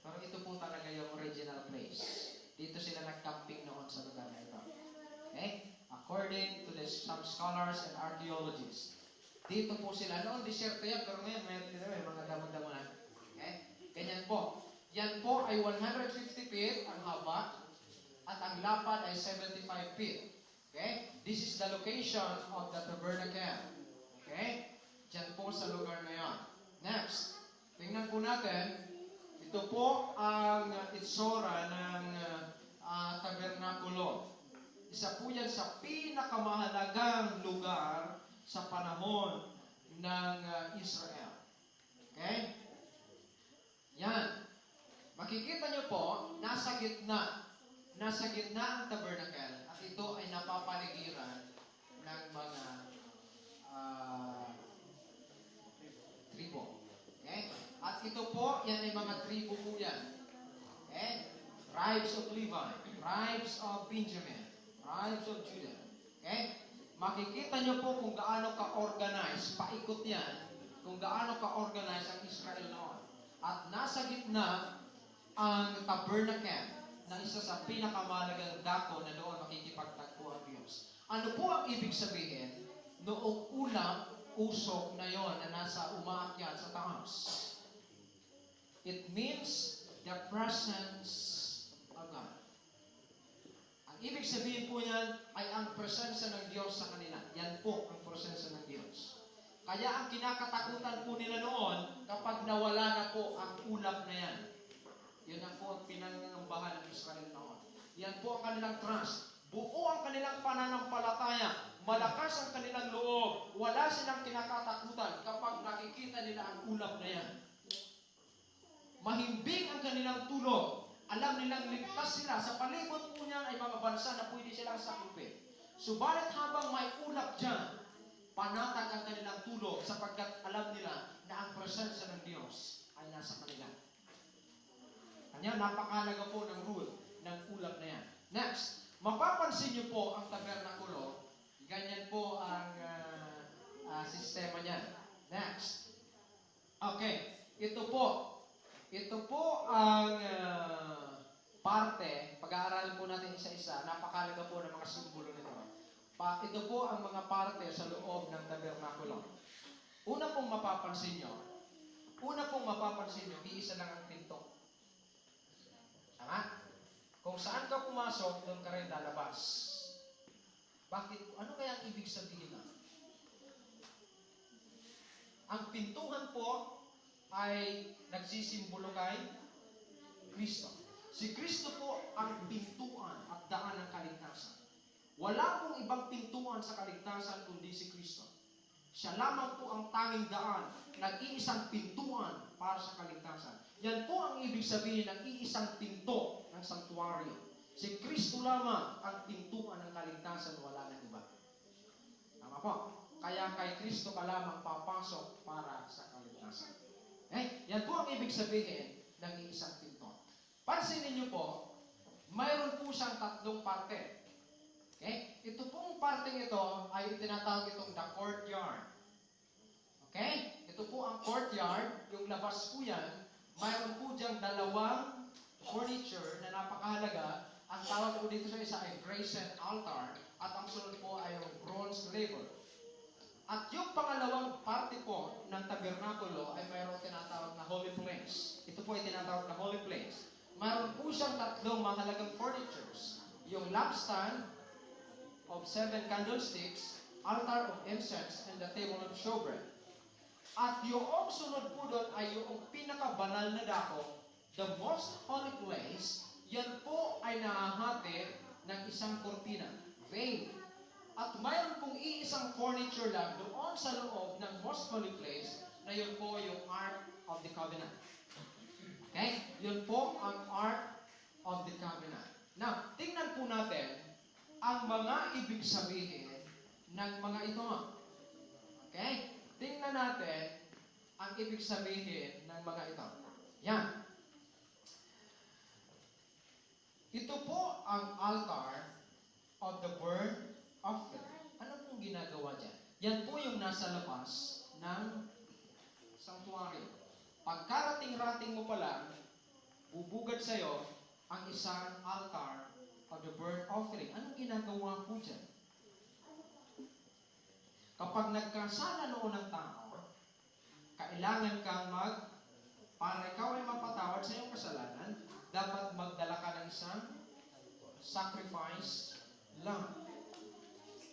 Pero ito po talaga yung original place. Dito sila nag-camping noon sa lugar na ito. Okay? According to some scholars and archaeologists. Dito po sila. Noon, disyerto yan. Pero ngayon, may mga damo-damo na. Okay? Ganyan po. Yan po ay 150 feet ang haba at ang lapad ay 75 feet. Okay? This is the location of the tabernacle. Okay? Diyan po sa lugar na yan. Next. Tingnan po natin. Ito po ang itsura ng tabernakulo. Isa po yan sa pinakamahalagang lugar sa panahon ng Israel. Okay? Yan. Makikita nyo po, nasa gitna ang tabernacle at ito ay napapaligiran ng mga tribo. Okay? At ito po, yan ay mga tribo po yan. Okay? Tribes of Levi, tribes of Benjamin, tribes of Judah. Okay? Makikita nyo po kung gaano ka-organize, paikot yan, kung gaano ka-organize ang Israel noon. At nasa gitna ang tabernacle na isa sa pinakamahalagang dako na doon makikipagtagpo ang Diyos. Ano po ang ibig sabihin? Noong unang usok na yon na nasa umaakyat sa taas. It means the presence of God. Ang ibig sabihin po niyan ay ang presensya ng Diyos sa kanila. Yan po ang presensya ng Diyos. Kaya ang kinakatakutan po nila noon kapag nawala na po ang ulap na yan. Yun ang po ang pinangangambahan ng Israel noon. Yan po ang kanilang trust. Buo ang kanilang pananampalataya. Malakas ang kanilang loob. Wala silang kinakatakutan kapag nakikita nila ang ulap na yan. Mahimbing ang kanilang tulog. Alam nilang ligtas sila. Sa palibot po niyan ay mga bansa na pwede silang sakupin. Subalit habang may ulap dyan, panatag ang kanilang tulog sapagkat alam nila na ang presensya ng Diyos ay nasa kanila. Kanya, napakalaga po ng rule ng ulap na yan. Next, mapapansin niyo po ang tabernakulo. Ganyan po ang sistema niyan. Next. Okay, ito po ang parte, pag-aaralan po natin isa-isa, napakalaga po ng mga simbolo nito. Ito po ang mga parte sa loob ng tabernakulo. Una pong mapapansin nyo, iisa lang ang pinto. Tama? Kung saan ka pumasok, doon ka rin lalabas. Bakit? Ano kaya ang ibig sabihin na? Ang pintuhan po ay nagsisimbolo kay Kristo. Si Kristo po ang pintuan at daan ng kaligtasan. Wala pong ibang pintuan sa kaligtasan kundi si Kristo. Siya lamang po ang tanging daan, nag-iisang pintuan para sa kaligtasan. Yan po ang ibig sabihin ng iisang pinto ng sanktuaryo. Si Kristo lamang ang pintuan ng kaligtasan, wala nang iba. Tama po? Kaya kay Kristo ka lamang papasok para sa kaligtasan. Okay? Yan po ang ibig sabihin ng iisang pinto. Pansinin niyo po, mayroon po siyang tatlong parte. Okay? Ito pong parteng ito ay tinatawag itong the courtyard. Okay? Ito po ang courtyard, yung labas po yan, mayroon po diyang dalawang furniture na napakahalaga. Ang tawag po dito sa isa ay brazen altar at ang sunod po ay yung bronze laver. At yung pangalawang parte po ng tabernakulo ay mayroon tinatawag na holy place. Ito po ay tinatawag na holy place. Mayroon po siyang tatlong mahalagang furnitures. Yung lampstand of 7 candlesticks, altar of incense, and the table of showbread. At yung sunod po doon ay yung pinakabanal na dako, the most holy place, yan po ay nahahati ng isang kortina, veil. At mayroon pong iisang furniture lang doon sa loob ng most holy place na yun po yung Ark of the Covenant. Okay? Yun po ang Ark of the Covenant. Now, tingnan po natin ang mga ibig sabihin ng mga ito. Okay? Tingnan natin ang ibig sabihin ng mga ito. Yan. Ito po ang altar of the burnt offering. Ano pong ginagawa dyan? Yan po yung nasa labas ng sanctuary. Pagkarating-rating mo pa lang, bubugad sa'yo ang isang altar of the burnt offering. Anong ginagawa po dyan? Kapag nagkasala noon ng tao, kailangan kang para ikaw ay mapatawad sa iyong kasalanan, dapat magdala ka ng isang sacrifice lamb.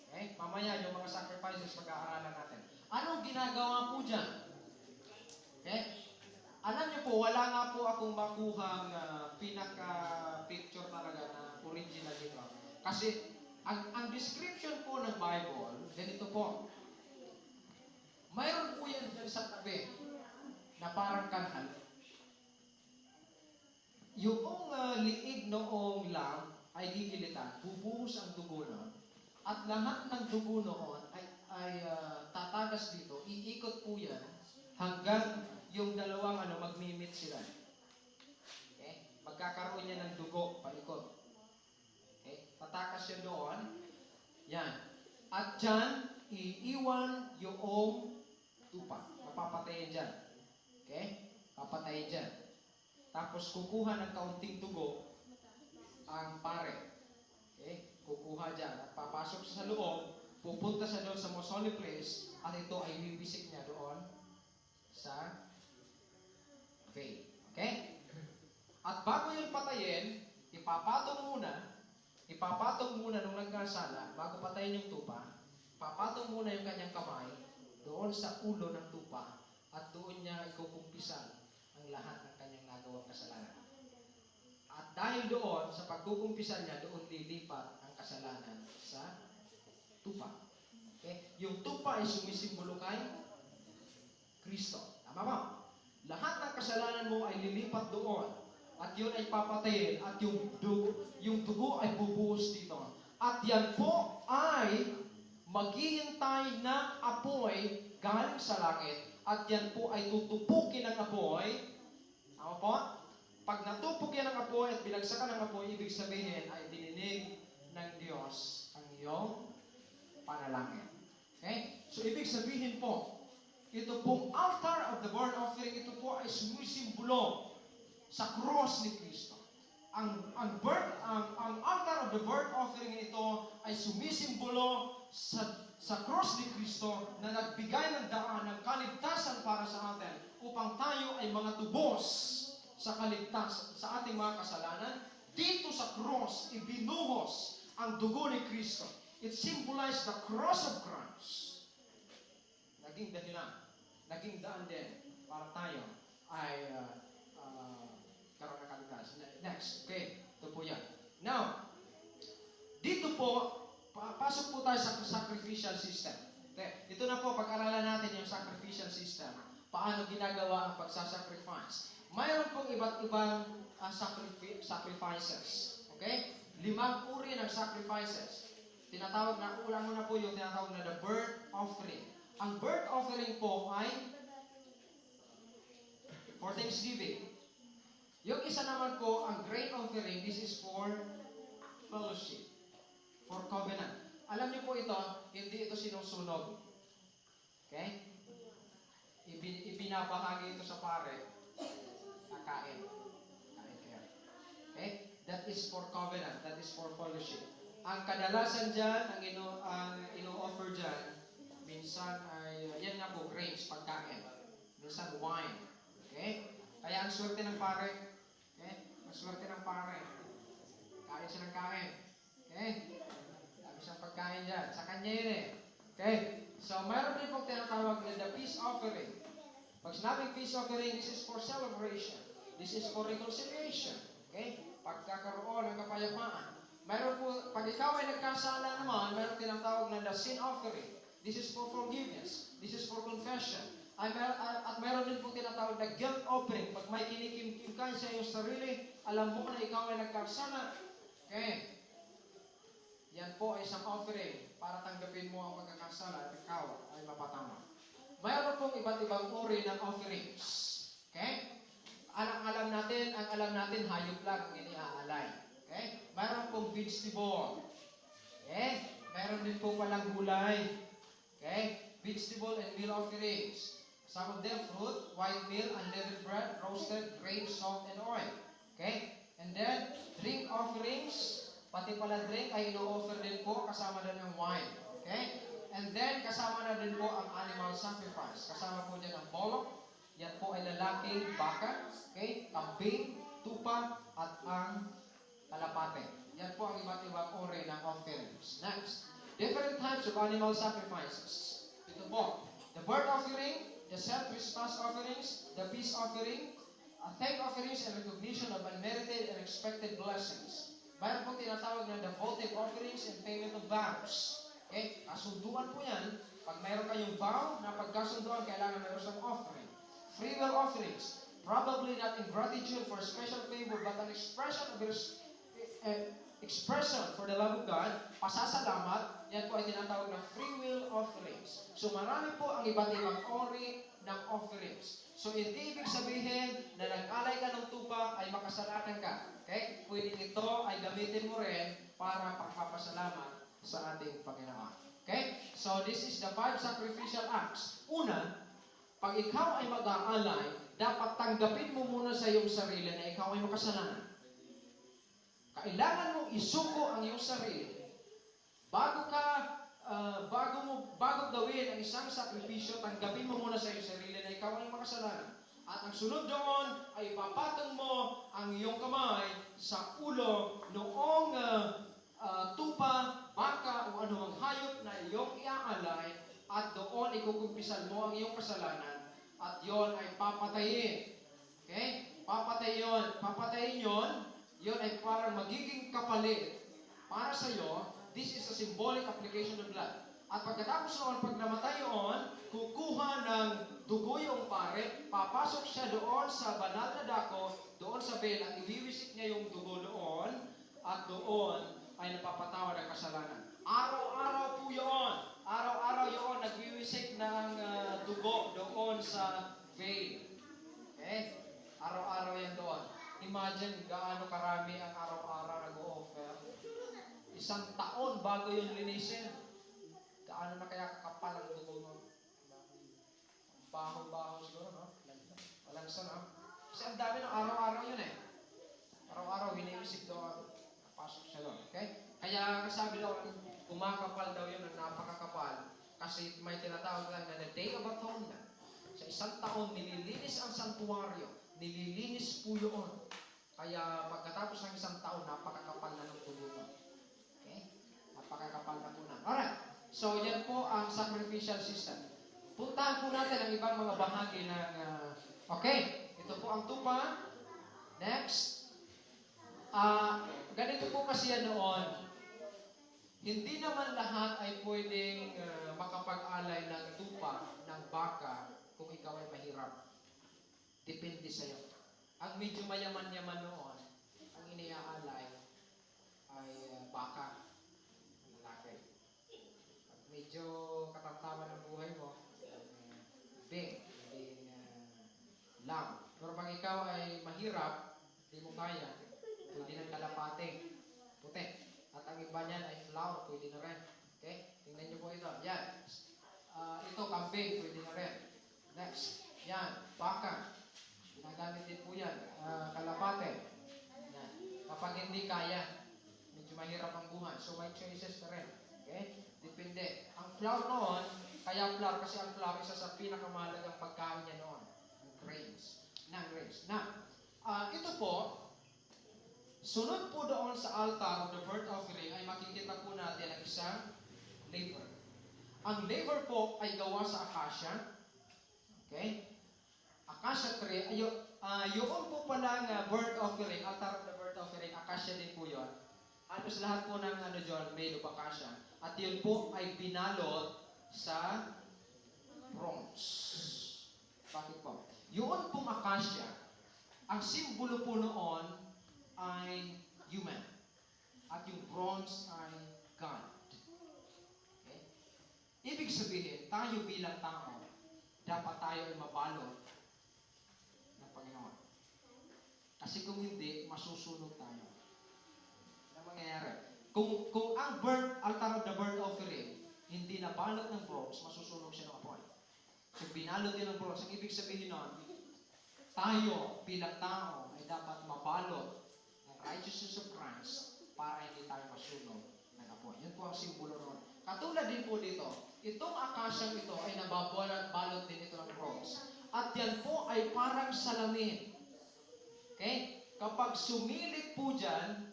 Okay? Mamaya yung mga sacrifices pag-aaralan natin. Anong ginagawa po dyan? Okay? Alam niyo po, wala nga po akong makuhang pinaka-picture talaga na original dito. Kasi Ang description po ng Bible, ganito po. Mayroon po yan dyan sa tabi na parang kanal. Yung liig noong lamb ay gigilitan, bubuhos ang dugo noon, at lahat ng dugo noon ay tatagas dito, iikot po yan hanggang yung dalawang magmi-meet sila. Okay? Magkakaroon yan ng dugo, paikot. Okay? Tatakas yan doon. Yan. At dyan, iiwan yung tupa. Mapapatayin dyan. Okay? Papatayin dyan. Tapos kukuha ng kaunting dugo ang pare. Okay? Kukuha dyan at papasok sa loob, pupunta sa doon sa most holy place, at ito ay bibisik niya doon sa veil. Okay? At bago yung patayin, ipapatong muna nung nagkasala, bago patayin yung tupa, papatong muna yung kanyang kamay doon sa ulo ng tupa, at doon niya ikukumpisan ang lahat ng kanyang nagawang kasalanan. At dahil doon, sa pagkukumpisan niya, doon lilipat ang kasalanan sa tupa. Okay? Yung tupa ay sumisimbolo kay Kristo. Tama ba? Lahat ng kasalanan mo ay lilipat doon. At yun ay papatayin. At yung dugo ay bubuhos dito. At yan po ay maghihintay ng apoy galing sa langit. At yan po ay tutupukin ng apoy. Tama po? Pag natupok yan ng apoy at binagsakan ng apoy, ibig sabihin ay dininig ng Diyos ang iyong panalangin. Okay? So, ibig sabihin po, ito pong altar of the burnt offering, ito po ay sumisimbolo sa cross ni Kristo. Ang altar of the burnt offering ito ay sumisimbolo sa cross ni Kristo na nagbigay ng daan ng kaligtasan para sa atin upang tayo ay mga tubos sa kaligtasan sa ating mga kasalanan. Dito sa cross, ibinuhos ang dugo ni Kristo. It symbolized the cross of Christ. Naging dahilan, naging daan din para tayo ay karoon ng kaligtasan. Next, okay, ito po yan. Now, dito po, pasok po tayo sa sacrificial system. Okay. Ito na po, pag-aralan natin yung sacrificial system. Paano ginagawa ang pagsasacrifice. Mayroon pong iba't ibang sacrifices. Okay? 5 uri ng sacrifices. Tinatawag na, una po yung tinatawag na the burnt offering. Ang burnt offering po ay for Thanksgiving. Yung isa naman po, ang grain offering, this is for fellowship. For covenant. Alam niyo po ito, hindi ito sinusunog. Okay? Ibinabahagi ito sa pare. Kain kayo. Okay? That is for covenant. That is for fellowship. Ang kadalasan dyan, ang ino-offer dyan, minsan ay, yan nga po, grains, pagkain. Minsan wine. Okay? Kaya ang swerte ng pare, okay? Ang swerte ng pare. Kain siya ng kain. Okay? Dami siyang pagkain dyan. Sa kanya yun eh. Okay? So, mayroon din pong tinatawag na the peace offering. Pag sinabing peace offering, this is for celebration. This is for reconciliation. Okay? Pagkakaroon ng kapayapaan. Mayroon po, pag ikaw ay nagkasala naman, mayroon tinatawag na the sin offering. This is for forgiveness. This is for confession. At mayroon din po tinatawag na guilt offering. Pag may kinikimkim ka sa iyong sarili, alam mo na ikaw ay nagkasala. Okay? Yan po ay isang offering para tanggapin mo ang pagkakasala at ikaw ay mapatama. Mayroon pong iba't ibang uri ng offerings. Okay? Ang alam natin, hayop lang ang iniaalay. Okay? Mayroon pong vegetable. Okay? Mayroon din pong palang gulay. Okay? Vegetable and meal offerings. Some of them, fruit, white meal, unleavened bread, roasted, grain, salt, and oil. Okay? And then, drink offerings. Pati pala drink ay ino-offer din po kasama din ang wine. Okay? And then, kasama na din po ang animal sacrifice. Kasama po dyan ang bolok. Yan po ay lalaking baka. Okay? Kambing, tupa, at ang kalapate. Yan po ang iba't ibang uri ng offerings. Next. Different types of animal sacrifices. Ito po. The burnt offering, the self-trespass offerings, the peace offering, thank offerings and recognition of unmerited and expected blessings. Mayroon po tinatawag na the votive offerings and payment of vows. Okay? Kasunduan po yan. Pag mayroon kayong vow na pagkasunduan, kailangan mayroon siyang offering. Free will offerings. Probably not in gratitude for special favor, but an expression of expression for the love of God, pasasalamat, yan po ay tinatawag na free will offerings. So marami po ang iba't ibang ori ng offerings. So hindi ibig sabihin na nag-alay ka ng tupa ay makasalanan ka. Okay? Pwede ito ay gamitin mo rin para pagpapasalamat sa ating Panginoon. Okay? So this is the 5 sacrificial acts. Una, pag ikaw ay mag-aalay, dapat tanggapin mo muna sa iyong sarili na ikaw ay makasalanan. Kailangan mong isuko ang iyong sarili. Bago gawin ang isang sakripisyo, tanggapin mo muna sa iyong sarili na ikaw ay makasalanan. At ang sunod doon ay papatong mo ang iyong kamay sa ulo noong tupa, baka o anumang hayop na iyong iaalay at doon ikukumpisan mo ang iyong kasalanan at yon ay papatayin. Okay? Papatayin yon. Yun ay parang magiging kapalit para sa iyo. This is a symbolic application of blood. At pagkatapos noon, pag namatay yun, kukuha ng dugo yung pare, papasok siya doon sa banal na dako, doon sa veil, at ibiwisik niya yung dugo doon, at doon ay napapatawad ang kasalanan. Araw-araw po yun. Araw-araw yun, nagwiwisik ng dugo doon sa veil. Okay? Araw-araw yan doon. Imagine gaano karami ang araw-araw nag-o-offer. Isang taon bago yung linisin. Gaano na kaya kakapal ang dugo mo? Baho-baho siguro, no? Walang no? Kasi ang dami ng araw-araw yun eh. Araw-araw, hiniwisik doon. Napasok siya doon. Okay? Kaya sabi daw, kumakapal daw yun, napakakapal. Kasi may tinatawag lang na the Day of Atonement. Sa isang taon, nililinis ang santuario. Nililinis po yun. Kaya pagkatapos ng isang taon, napakakapal na ng dugo mo. Okay? Napakakapal na po na. Alright. So, yan po ang sacrificial system. Puntahan po natin ang ibang mga bahagi ng... okay. Ito po ang tupa. Next. Ganito po kasi yan noon. Hindi naman lahat ay pwedeng makapag-alay ng tupa, ng baka, kung ikaw ay mahirap. Depende sa'yo. Ang medyo mayaman-yaman noon, ang iniaalay ay baka, lalaki. At medyo katamtaman ng buhay mo, bing, lamb. Pero pag ikaw ay mahirap, hindi mo kaya, pwede ng kalapating, puti. At ang iba niyan ay flour, pwede na rin. Okay? Tingnan niyo po ito. Yan. Ito, kambing, pwede na rin. Next. Yan. Baka. Ginagamit din po yan. Kalapate. Yan. Kapag hindi kaya, medyo mahirap ang buhay. So, may choices na rin. Okay? Depende. Ang flour noon, kaya flour, kasi ang flour isa sa pinakamahalagang pagkain niya noon. Ang grains. Ito po, sunod po doon sa altar of the burnt offering ay makikita po natin ang isang laver. Ang laver po ay gawa sa acacia. Okay? Acacia tree. Yun po palang burnt offering, altar of the burnt offering, acacia din po yun. Halos lahat po ng made of acacia. At yun po ay binalot sa bronze. Bakit po? Yun pong acacia, ang simbolo po noon ay human. At yung bronze ay God. Okay? Ibig sabihin, tayo bilang tao, dapat tayo ay mabalot ng Panginoon. Kasi kung hindi, masusunog tayo. Ano mangyayari? Kung ang altar of the burnt offering, hindi nabalot ng bronze, masusunog siya ng apoy. So, binalot din ng bronze. Ang ibig sabihin nun, tayo bilang tao ay dapat mabalot ng righteousness of Christ para hindi tayo masunog ng apoy. Yan po ang simbolo nun. Katulad din po dito, itong akasyang ito ay nababalot din ito ng bronze. At yan po ay parang salamin. Okay? Kapag sumilip po dyan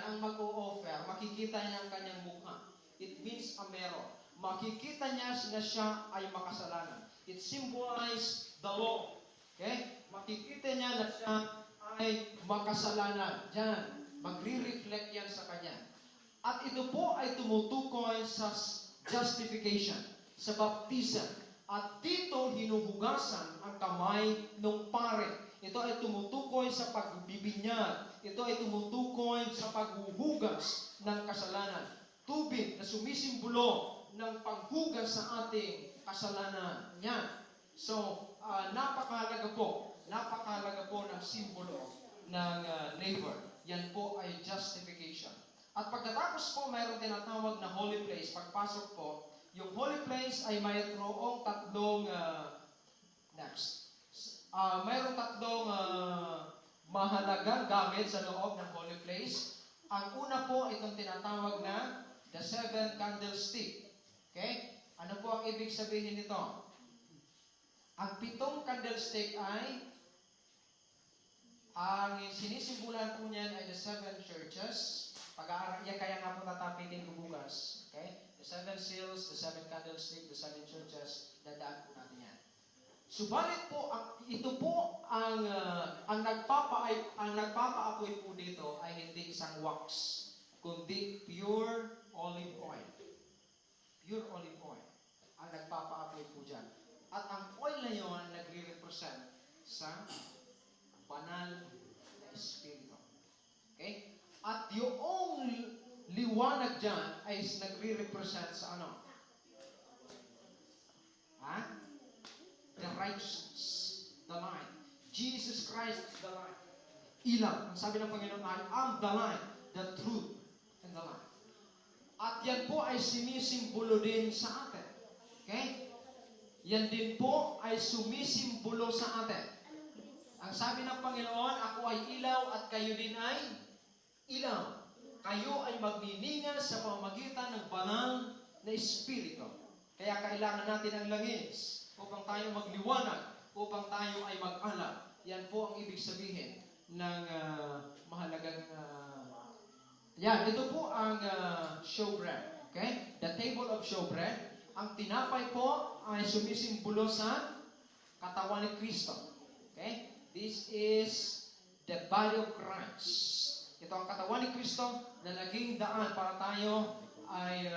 ang mag-o-offer, makikita niya ang kanyang mukha. It means a meron. Makikita niya na siya ay makasalanan. It symbolizes the law. Okay? Makikita niya na siya ay makasalanan. Diyan, magre-reflect yan sa kanya. At ito po ay tumutukoy sa justification, sa baptism. At dito hinuhugasan ang kamay ng pare. Ito ay tumutukoy sa pagbibinyag. Ito ay tumutukoy sa paghuhugas ng kasalanan. Tubig na sumisimbolo ng paghugas sa ating kasalanan. Yan. So, napakahalaga po ng simbolo ng labor. Yan po ay justification. At pagkatapos po, mayroong tinatawag na holy place. Pagpasok po, yung holy place ay mayroong tatlong mayroong tatlong mahalagang gamit sa loob ng holy place. Ang una po, itong tinatawag na the seven candlestick. Okay? Ano po ang ibig sabihin nito? Ang 7 candlestick ay ang sinisimbolan po niyan ay the 7 churches. Pag-aaral niya, kaya nga po tatapitin ko bukas. Okay? The 7 seals, the 7 candlestick, the 7 churches, dadaan po natin yan. Subalit po, ito po ang nagpapaapoy po dito ay hindi isang wax, kundi pure olive oil. Pure olive oil ang nagpapaapoy po dyan. At ang oil na yun nagre-represent sa banal na espiritu. Okay? At yung liwanag dyan ay nagre-represent sa ano? The righteousness, the light. Jesus Christ is the light. Ilaw. Ang sabi ng Panginoon ay, I'm the light, the truth, and the light. At yan po ay sinisimbolo din sa atin. Okay? Yan din po ay sumisimbolo sa atin. Ang sabi ng Panginoon, ako ay ilaw at kayo din ay ilaw. Kayo ay magniningal sa pamamagitan ng banal na espiritu. Kaya kailangan natin ang langis upang tayo magliwanag, upang tayo ay mag-alab. Yan po ang ibig sabihin ng mahalagang yan, ito po ang showbread. Okay? The table of showbread. Ang tinapay po ay sumisimbolo sa katawan ni Kristo. Okay? This is the body of Christ. Ito ang katawan ni Kristo na naging daan para tayo ay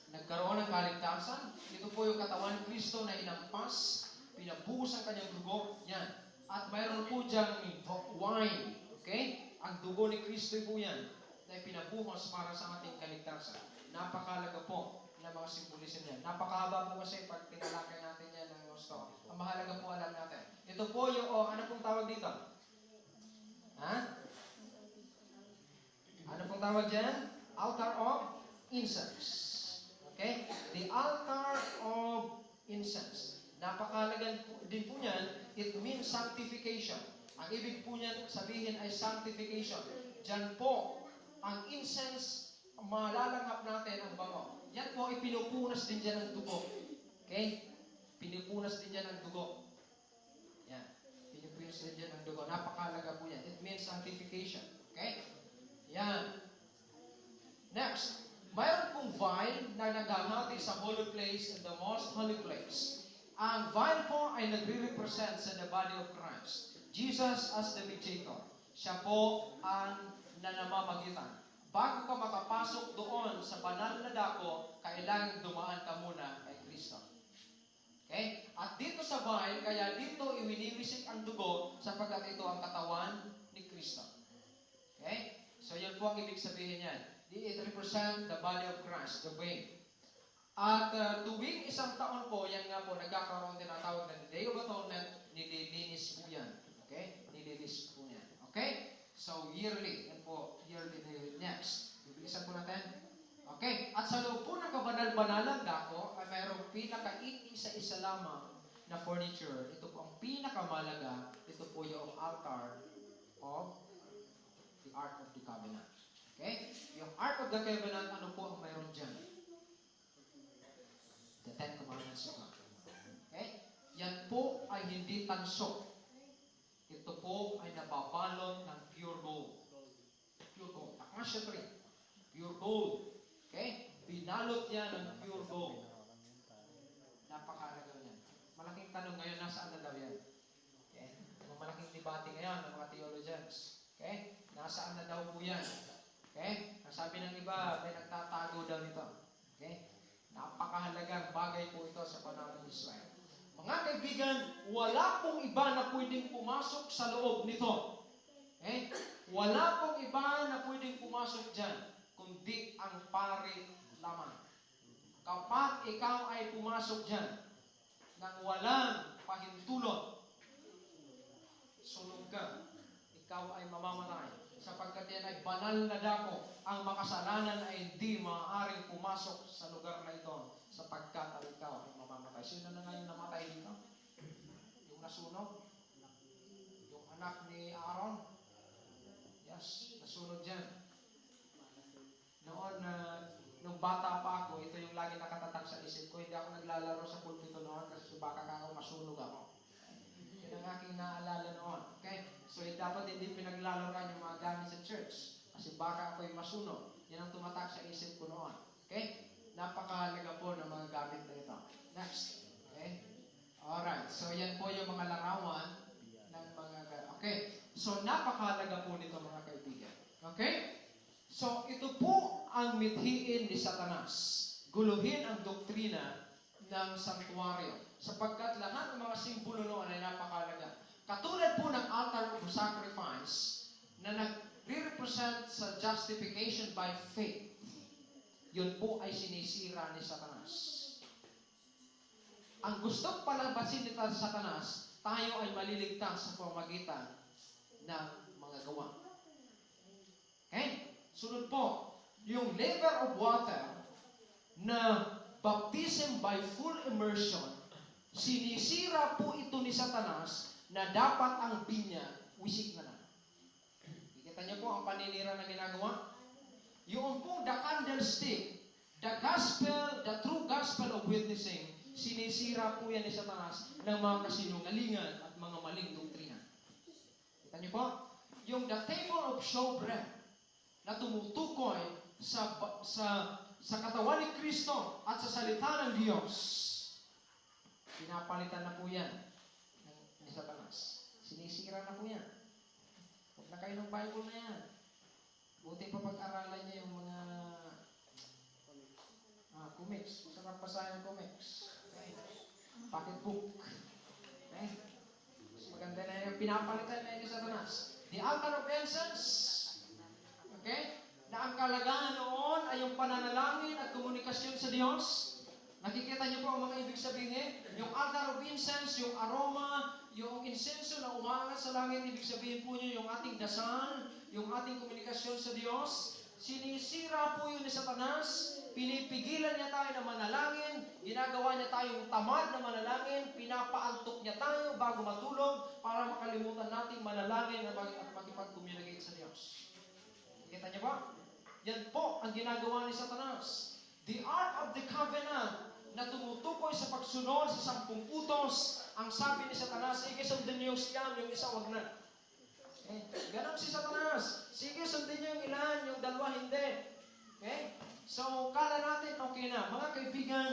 nagkaroon ng kaligtasan. Ito po yung katawan ni Kristo na inampas, pinabuhos ang kanyang dugo. Yan. At mayroon po diyang wine. Okay? Ang dugo ni Kristo po yan na pinabuhos para sa ating kaligtasan. Napakalaga po ng mga simbolism yan. Napakahaba po kasi pag tinalakay natin yan ng gusto. Ang mahalaga po alam natin. Ito po yung, ano pong tawag dito? Ha? Ano pong tawag dyan? Altar of incense. Okay? The altar of incense. Napakalagan din po niyan, it means sanctification. Ang ibig po niyan sabihin ay sanctification. Diyan po, ang incense, malalanghap natin ang bango. Yan po ay pinupunas din dyan ng dugo. Okay? Pinupunas din dyan ng dugo. Yan. Pinupunas din dyan ng dugo. Napakalaga po yan. It means sanctification. Okay? Yan. Next. Mayroon pong vial na naghamati sa holy place and the most holy place. Ang vial po ay nagre-represent sa the body of Christ. Jesus as the mediator. Siya po ang nanamamagitan. Bago ka makapasok doon sa banal na dako, kailangan dumaan ka muna kay Kristo. Okay? At dito sa vial, kaya dito iwiniwisik ang dugo sapagkat ito ang katawan ni Kristo. Okay? So yun po ang ibig sabihin yan. It represents the body of Christ, the vein. At tuwing isang taon po, yan nga po, nagkakaroon din ang tawag na Day of Atonement, nililinis po yan. Okay? Nililinis po yan. Okay? So, yearly. Yan po, yearly next. Bibilisan po natin. Okay? At sa loob po ng kabanal-banalang dako, ay mayroong pinaka-isa lamang na furniture. Ito po ang pinakamalaga. Ito po yung altar of the Ark of the Covenant. Okay? Yung Ark of the Covenant, ano po ang mayroon dyan? The Ten Commandments of God. Okay? Yan po ay hindi tanso. Ito po ay nababalot ng pure gold. Pure gold. Acacia tree. Pure gold. Okay? Binalot niya ng pure gold. Napakahalaga niyan. Malaking tanong ngayon, nasaan na daw yan? Okay? Malaking debate ngayon ng mga theologians. Okay? Nasaan na daw po yan? Okay? Sabi ng iba, may nagtatago daw nito. Okay? Napakahalagang bagay po ito sa panahon ng Israel. Mga kaibigan, wala pong iba na pwedeng pumasok sa loob nito. Okay? Wala pong iba na pwedeng pumasok dyan, kundi ang pari lamang. Kapag ikaw ay pumasok dyan, nang walang pahintulot, sunog ka, ikaw ay mamamatay. Sapagkat yan ay banal na dako, ang makasalanan ay hindi maaaring pumasok sa lugar na ito, sapagkat ikaw ay mamamatay. Sino na ngayon namatay dito? Yung nasunog? Yung anak ni Aaron? Yes, nasunog dyan. Noon, nung bata pa ako, ito yung lagi nakatatak sa isip ko. Hindi ako naglalaro sa pulpito noon kasi baka ako masunog ako. Yan ang aking naalala noon. Okay? So, dapat hindi pinaglalaroan yung mga gamit sa church. Kasi baka ako'y masunog. Yan ang tumatak sa isip ko noon. Okay? Napakahalaga po ng mga gamit na ito. Next. Okay? Alright. So, yan po yung mga larawan ng mga... Okay. So, napakahalaga po nito mga kaibigan. Okay? So, ito po ang mithiin ni Satanas. Guluhin ang doktrina ng santuario. Sapagkat lahat ng mga simbolo noon ay napakahalaga. Katulad po ng altar of sacrifice na nagre-represent sa justification by faith, yun po ay sinisira ni Satanas. Ang gustong palabasin nito sa Satanas, tayo ay maliligtas sa pamamagitan ng mga gawa. Okay? Sunod po, yung laver of water na baptism by full immersion, sinisira po ito ni Satanas na dapat ang binya wisik na lang. Kita niyo po ang paninira na ginagawa? Yung pong the candlestick, the gospel, the true gospel of witnessing, sinisira po yan ni Satanas ng mga kasinungalingan at mga maling doktrina. Kita niyo po? Yung the table of showbread na tumutukoy sa katawan ni Kristo at sa salita ng Diyos, pinapalitan na po yan ni Satanas. Sinisira na po yan. Huwag na kayo ng Bible na yan. Buti pa pag-aralan niya yung mga comics. Masarap basahin ng comics. Okay. Pocketbook. Okay. Mas maganda na yung pinapalitan na ni Satanas. The altar of incense. Okay? Na ang kalagahan noon ay yung pananalangin at komunikasyon sa Diyos. Nakikita niyo po ang mga ibig sabihin? Yung altar of incense, yung aroma, yung insenso na umaangat sa langit, ibig sabihin po niyo yung ating dasal, yung ating komunikasyon sa Diyos. Sinisira po yun ni Satanas. Pinipigilan niya tayo na manalangin. Ginagawa niya tayong tamad na manalangin. Pinapaantok niya tayo bago matulog para makalimutan nating manalangin at makipag-communicate sa Diyos. Kita niyo ba? Yan po ang ginagawa ni Satanas. The Ark of the Covenant na tumutukoy sa pagsunod sa 10 utos, ang sabi ni Satanas, sige sundin niyo siyam, yung isa wag na. Ganon si Satanas. Sige sundin niyo yung ilan, yung dalawa hindi. Okay? So, kala natin okay na. Mga kaibigan,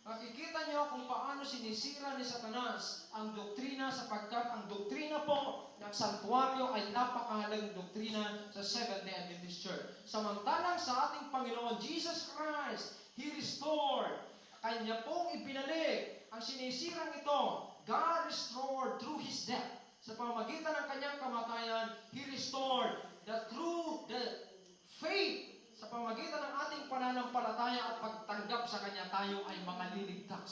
makikita niyo kung paano sinisira ni Satanas ang doktrina sapagkat ang doktrina po ng santuario ay napakahalagang doktrina sa Seventh-day Adventist Church. Samantalang sa ating Panginoon Jesus Christ, He restored. Kanya pong ibinalik. Ang sinisirang ito, God restored through His death. Sa pamamagitan ng kanyang kamatayan, He restored the faith. Sa pamamagitan ng ating pananampalataya at pagtanggap sa Kanya, tayo ay makaliligtas.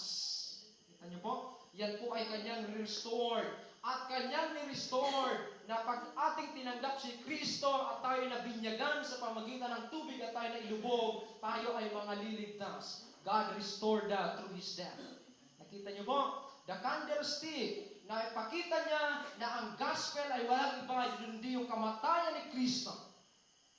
Kita niyo po? Yan po ay Kanyang restored. At Kanyang ni-restored na pag ating tinanggap si Kristo at tayo nabinyagan sa pamamagitan ng tubig at tayo na ilubog, tayo ay makaliligtas. God restored that through His death. Nakita niyo po? The candlestick, na ipakita niya na ang gospel ay walang iba, hindi yung kamatayan ni Kristo.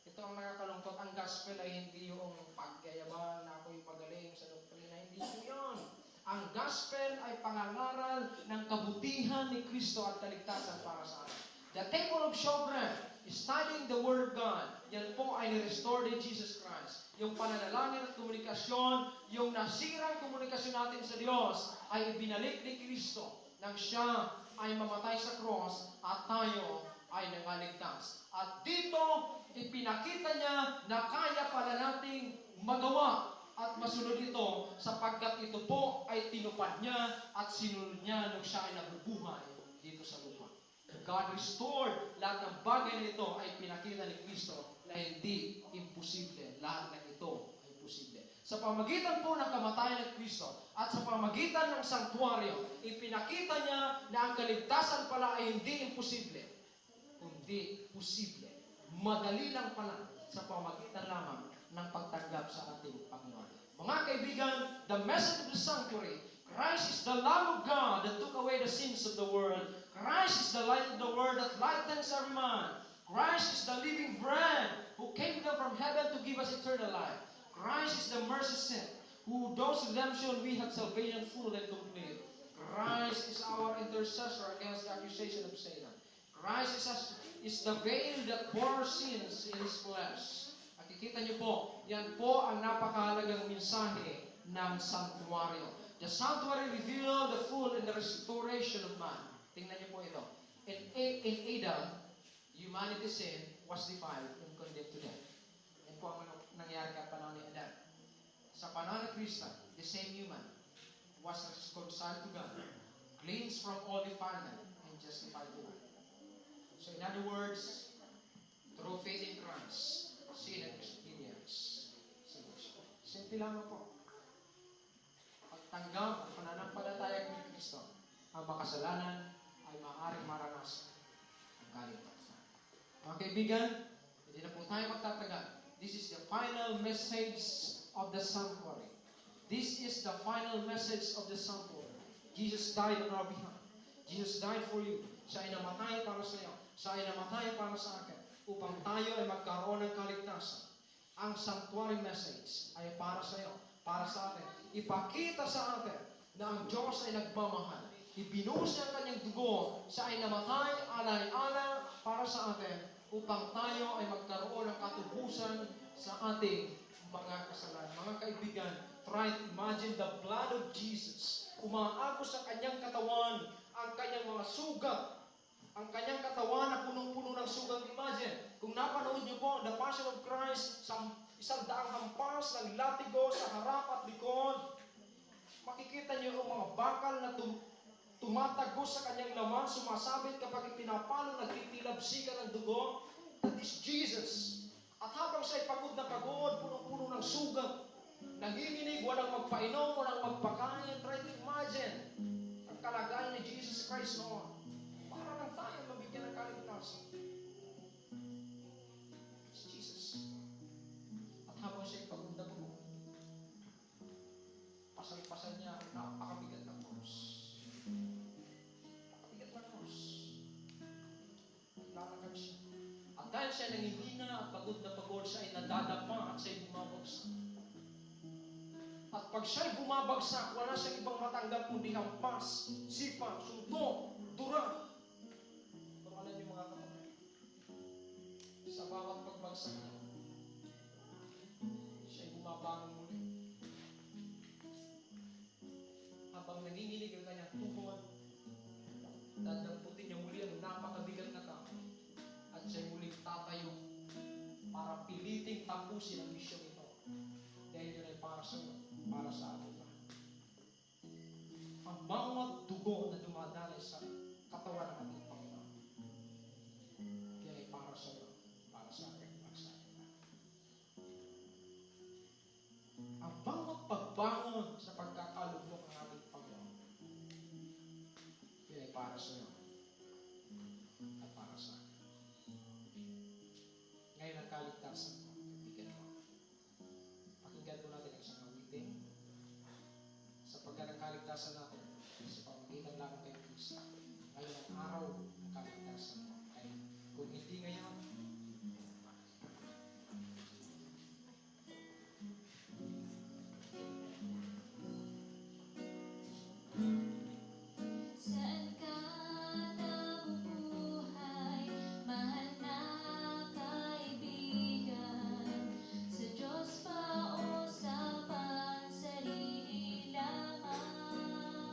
Ito ang nakakalungkot. Ang gospel ay hindi yung pagyayaman na ako'y pagaling sa doktrina. Hindi po yun. Ang gospel ay pangangaral ng kabutihan ni Kristo at kaligtasan para sa atin. The table of showbread, studying the Word of God, yan po ay ni-restore ni Jesus Christ. Yung pananalangin at komunikasyon, yung nasirang komunikasyon natin sa Diyos, ay ibinalik ni Kristo nang siya ay mamatay sa cross at tayo ay nangaligtas. At dito, ipinakita niya na kaya pala nating magawa at masunod ito sapagkat ito po ay tinupad niya at sinunod niya nung siya ay nabubuhay dito sa lupa. God restored lahat ng bagay na ito ay pinakita ni Kristo na hindi imposible. Lahat ng ito ay posible. Sa pamagitan po ng kamatayan ng Kristo at sa pamagitan ng sanktuaryo, ipinakita niya na ang kaligtasan pala ay hindi imposible, kundi posible. Madali lang pala sa pamagitan lamang ng pagtanggap sa ating Panginoon. Mga kaibigan, the message of the sanctuary, Christ is the Lamb of God that took away the sins of the world. Christ is the light of the world that lightens every man. Christ is the living bread who came down from heaven to give us eternal life. Christ is the mercy seat who does redemption we have salvation full and complete. Christ is our intercessor against the accusation of Satan. Christ is the veil that bore sins in His flesh. Nakikita niyo po, yan po ang napakahalagang mensahe ng sanctuaryo. The sanctuary revealed the full and the restoration of man. Tingnan niyo po ito. In Adam, humanity sin was defiled and condemned to death. Yan po ang nangyari sa panahon ni Adam. Sa panahon ni Kristo, the same human was reconciled to God, cleansed from all defilement, and justified to God. So in other words, through faith in Christ, sin and experience salvation. Simple lang po. Pagtanggap ang pananampalataya kay Kristo, ang makasalanan ay maaaring maranasan ang kaligtasan. Mga kaibigan, hindi na po tayo magtatagal. This is the final message of the sanctuary. This is the final message of the sanctuary. Jesus died on our behalf. Jesus died for you. Siya ay namatay para sa iyo. Siya ay namatay para sa akin upang tayo ay magkaroon ng kaligtasan. Ang sanctuary message ay para sa iyo, para sa atin. Ipakita sa atin na ang Diyos ay nagmamahal. Ibinuhos niya ang kanyang dugo. Siya ay namatay, alay-ala para sa atin upang tayo ay magkaroon ng katubusan sa ating mga kasalanan. Mga kaibigan, try to imagine the blood of Jesus. Umaagos sa kanyang katawan, ang kanyang mga sugat, ang kanyang katawan na punong-puno ng sugat. Imagine, kung napanood niyo po The Passion of Christ, sa 100 hampas ng latigo sa harap at likod, makikita niyo ang mga bakal na tumatagos sa kanyang laman, sumasabit kapag ipinapalo, nagtitilabsikan ng dugo. That is Jesus. At habang siya'y pagod na pagod, punong-puno ng sugat, nanginginig, walang magpainom, walang magpakain. Try to imagine ang kalagayan ni Jesus Christ noon. Para lang tayo mabigyan ng kaligtasan. It's Jesus. At habang siya'y pagod na pagod, pasal-pasal niya ang napakabigat ng krus. Napakabigat ng krus. Naglalakad siya. At dahil siya nangihina at pagod na pagod, siya ay nadadapa at siya'y bumabagsak. At pag siya'y bumabagsak, wala siyang ibang matanggap kundi hampas, sipa, suntok, dura. Pero alam niyo mga kapatid, sa bawat pagbagsak niya, siya'y bumabangon muli. Habang nanginginig ang kanyang tuhod, dadamputin niya muli ang napakabigat na tao. At siya'y muling tatayo para piliting tapusin ang misyong ito. Dahil yun ay para sa iyo, para sa atin lahat. Ang bawat dugo na dumadalay sa katawan ng ating Panginoon, yan ay para sa iyo, para sa akin, para sa atin lahat. Ang bawat pagbangon sa pagkakalugmok ng ating Panginoon, yan ay para sa iyo at para sa akin. Ngayon ang kaligtasan ko, kaibigan ko. Pakinggan po natin ang isang awitin. Sapagkat ang kaligtasan natin sa pamagitan lamang kay Kristo. Ngayon ang araw ng kaligtasan mo. Ay, kung hindi ngayon, Saan ka nabubuhay, mahal na kaibigan? Sa Diyos pa o sa pansarili lamang?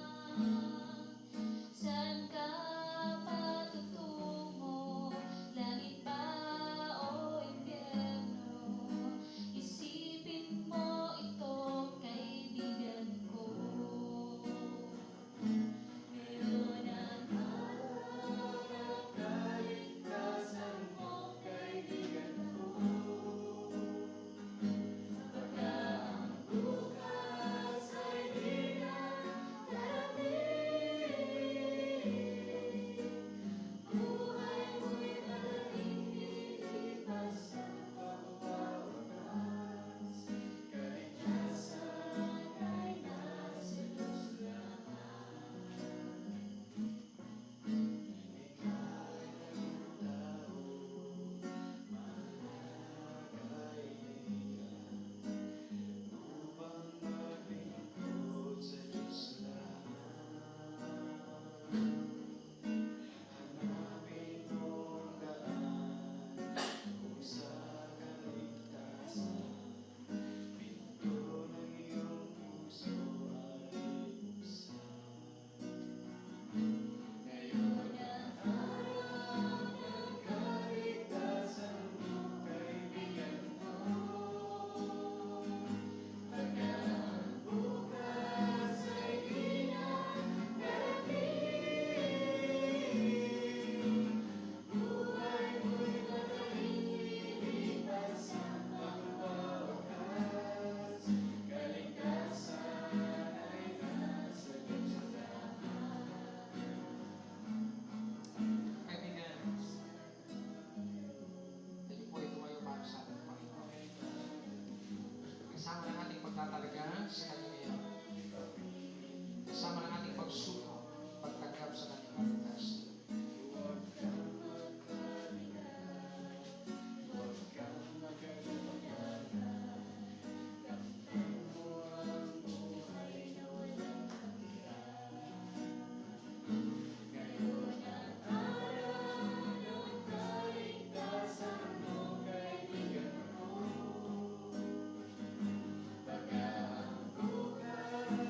kasama ng ating pagtatalaga sa Kanya ngayon. Kasama ng ating pagsuko, pagtanggap sa Kanyang kaligtasan.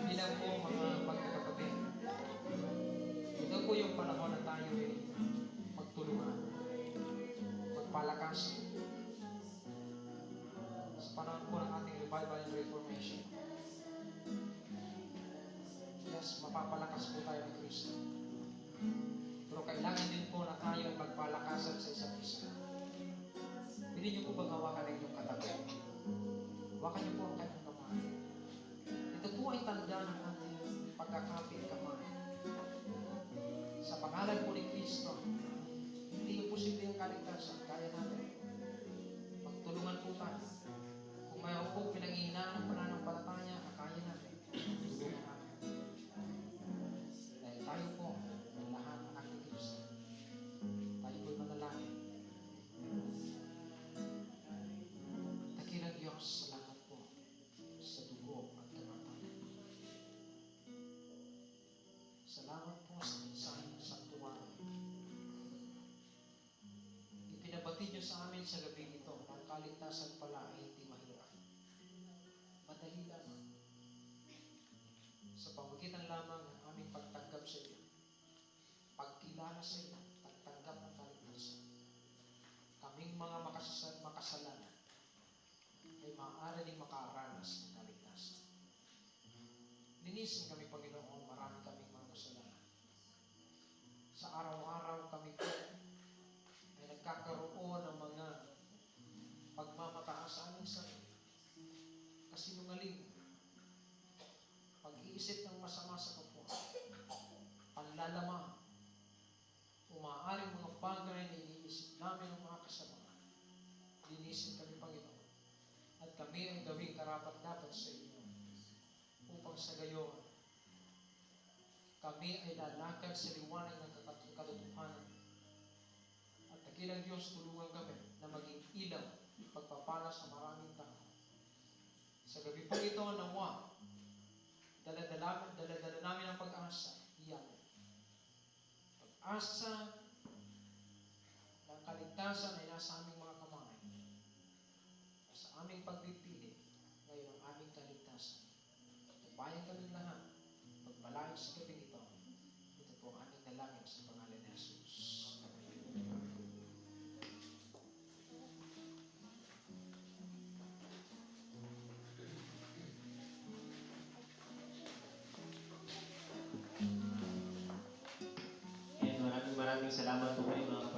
Bilang po mga magkakapatid, ito po yung panahon na tayo ay magtulungan, magpalakas. Sa panahon po ng ating revival and reformation, yes, mapapalakas po tayo ng Kristo. Pero kailangan din po na tayo ay magpalakasan sa isa't isa. Pwede niyo po bang hawakan ang inyong katabi? Hawakan niyo po ang kanyang kamay. Ito po ay tanda ng ating pagkakapit kamay. Sa pangalan po ni Kristo, hindi yung posible ang kaligtasan. Kaya natin. Magtulungan po tayo. Kung mayroon po pinag-ihinaan ng pananampalataya, kaya natin. Tulungan natin. Dahil tayo po, ang lahat ng ating Kristo. Tayo po'y manalangin. Dakilang Diyos, salamat po sa dugo at kamatayan. Salamat po sa mensahe ng santuario. Ipinabati niyo sa amin sa gabi ito na ang kaligtasan pala ay hindi mahirap. Madali lamang. Sa pamagitan lamang ng aming pagtanggap sa iyo, pagkilala sa iyo, pagtanggap ng kaligtasan, kaming mga makasalanan ay maaari ding makaranas ng kaligtasan. Linisin kami, Panginoon, marami kaming mga kasalanan. Sa araw-araw kami po ay nagkakaroon ng mga pagmamataas sa aming sarili. Kasinungaling, pag-iisip ng masama sa kapwa, panlalamang, umaaring mga bagay na iniisip namin ng mga kasama. Linisin kami, Panginoon, at kami ay gawing karapat-dapat sa inyo upang sa gayon kami ay lalakad sa liwanag ng katotohanan. At dakilang Diyos, tulungan kami na maging ilaw, pagpapala sa maraming tao. Sa gabi po ito, nawa, daladala namin ang pag-asa, iyan. Pag-asa ng kaligtasan ay nasa aming mga kamay. Sa aming pagpipili, ngayon ang aming kaligtasan. Tubayan kami lahat, pagpalain sa gabi ito. Ito po ang aming dalangin sa pangalan ni Jesus. And maraming salamat po kayo mga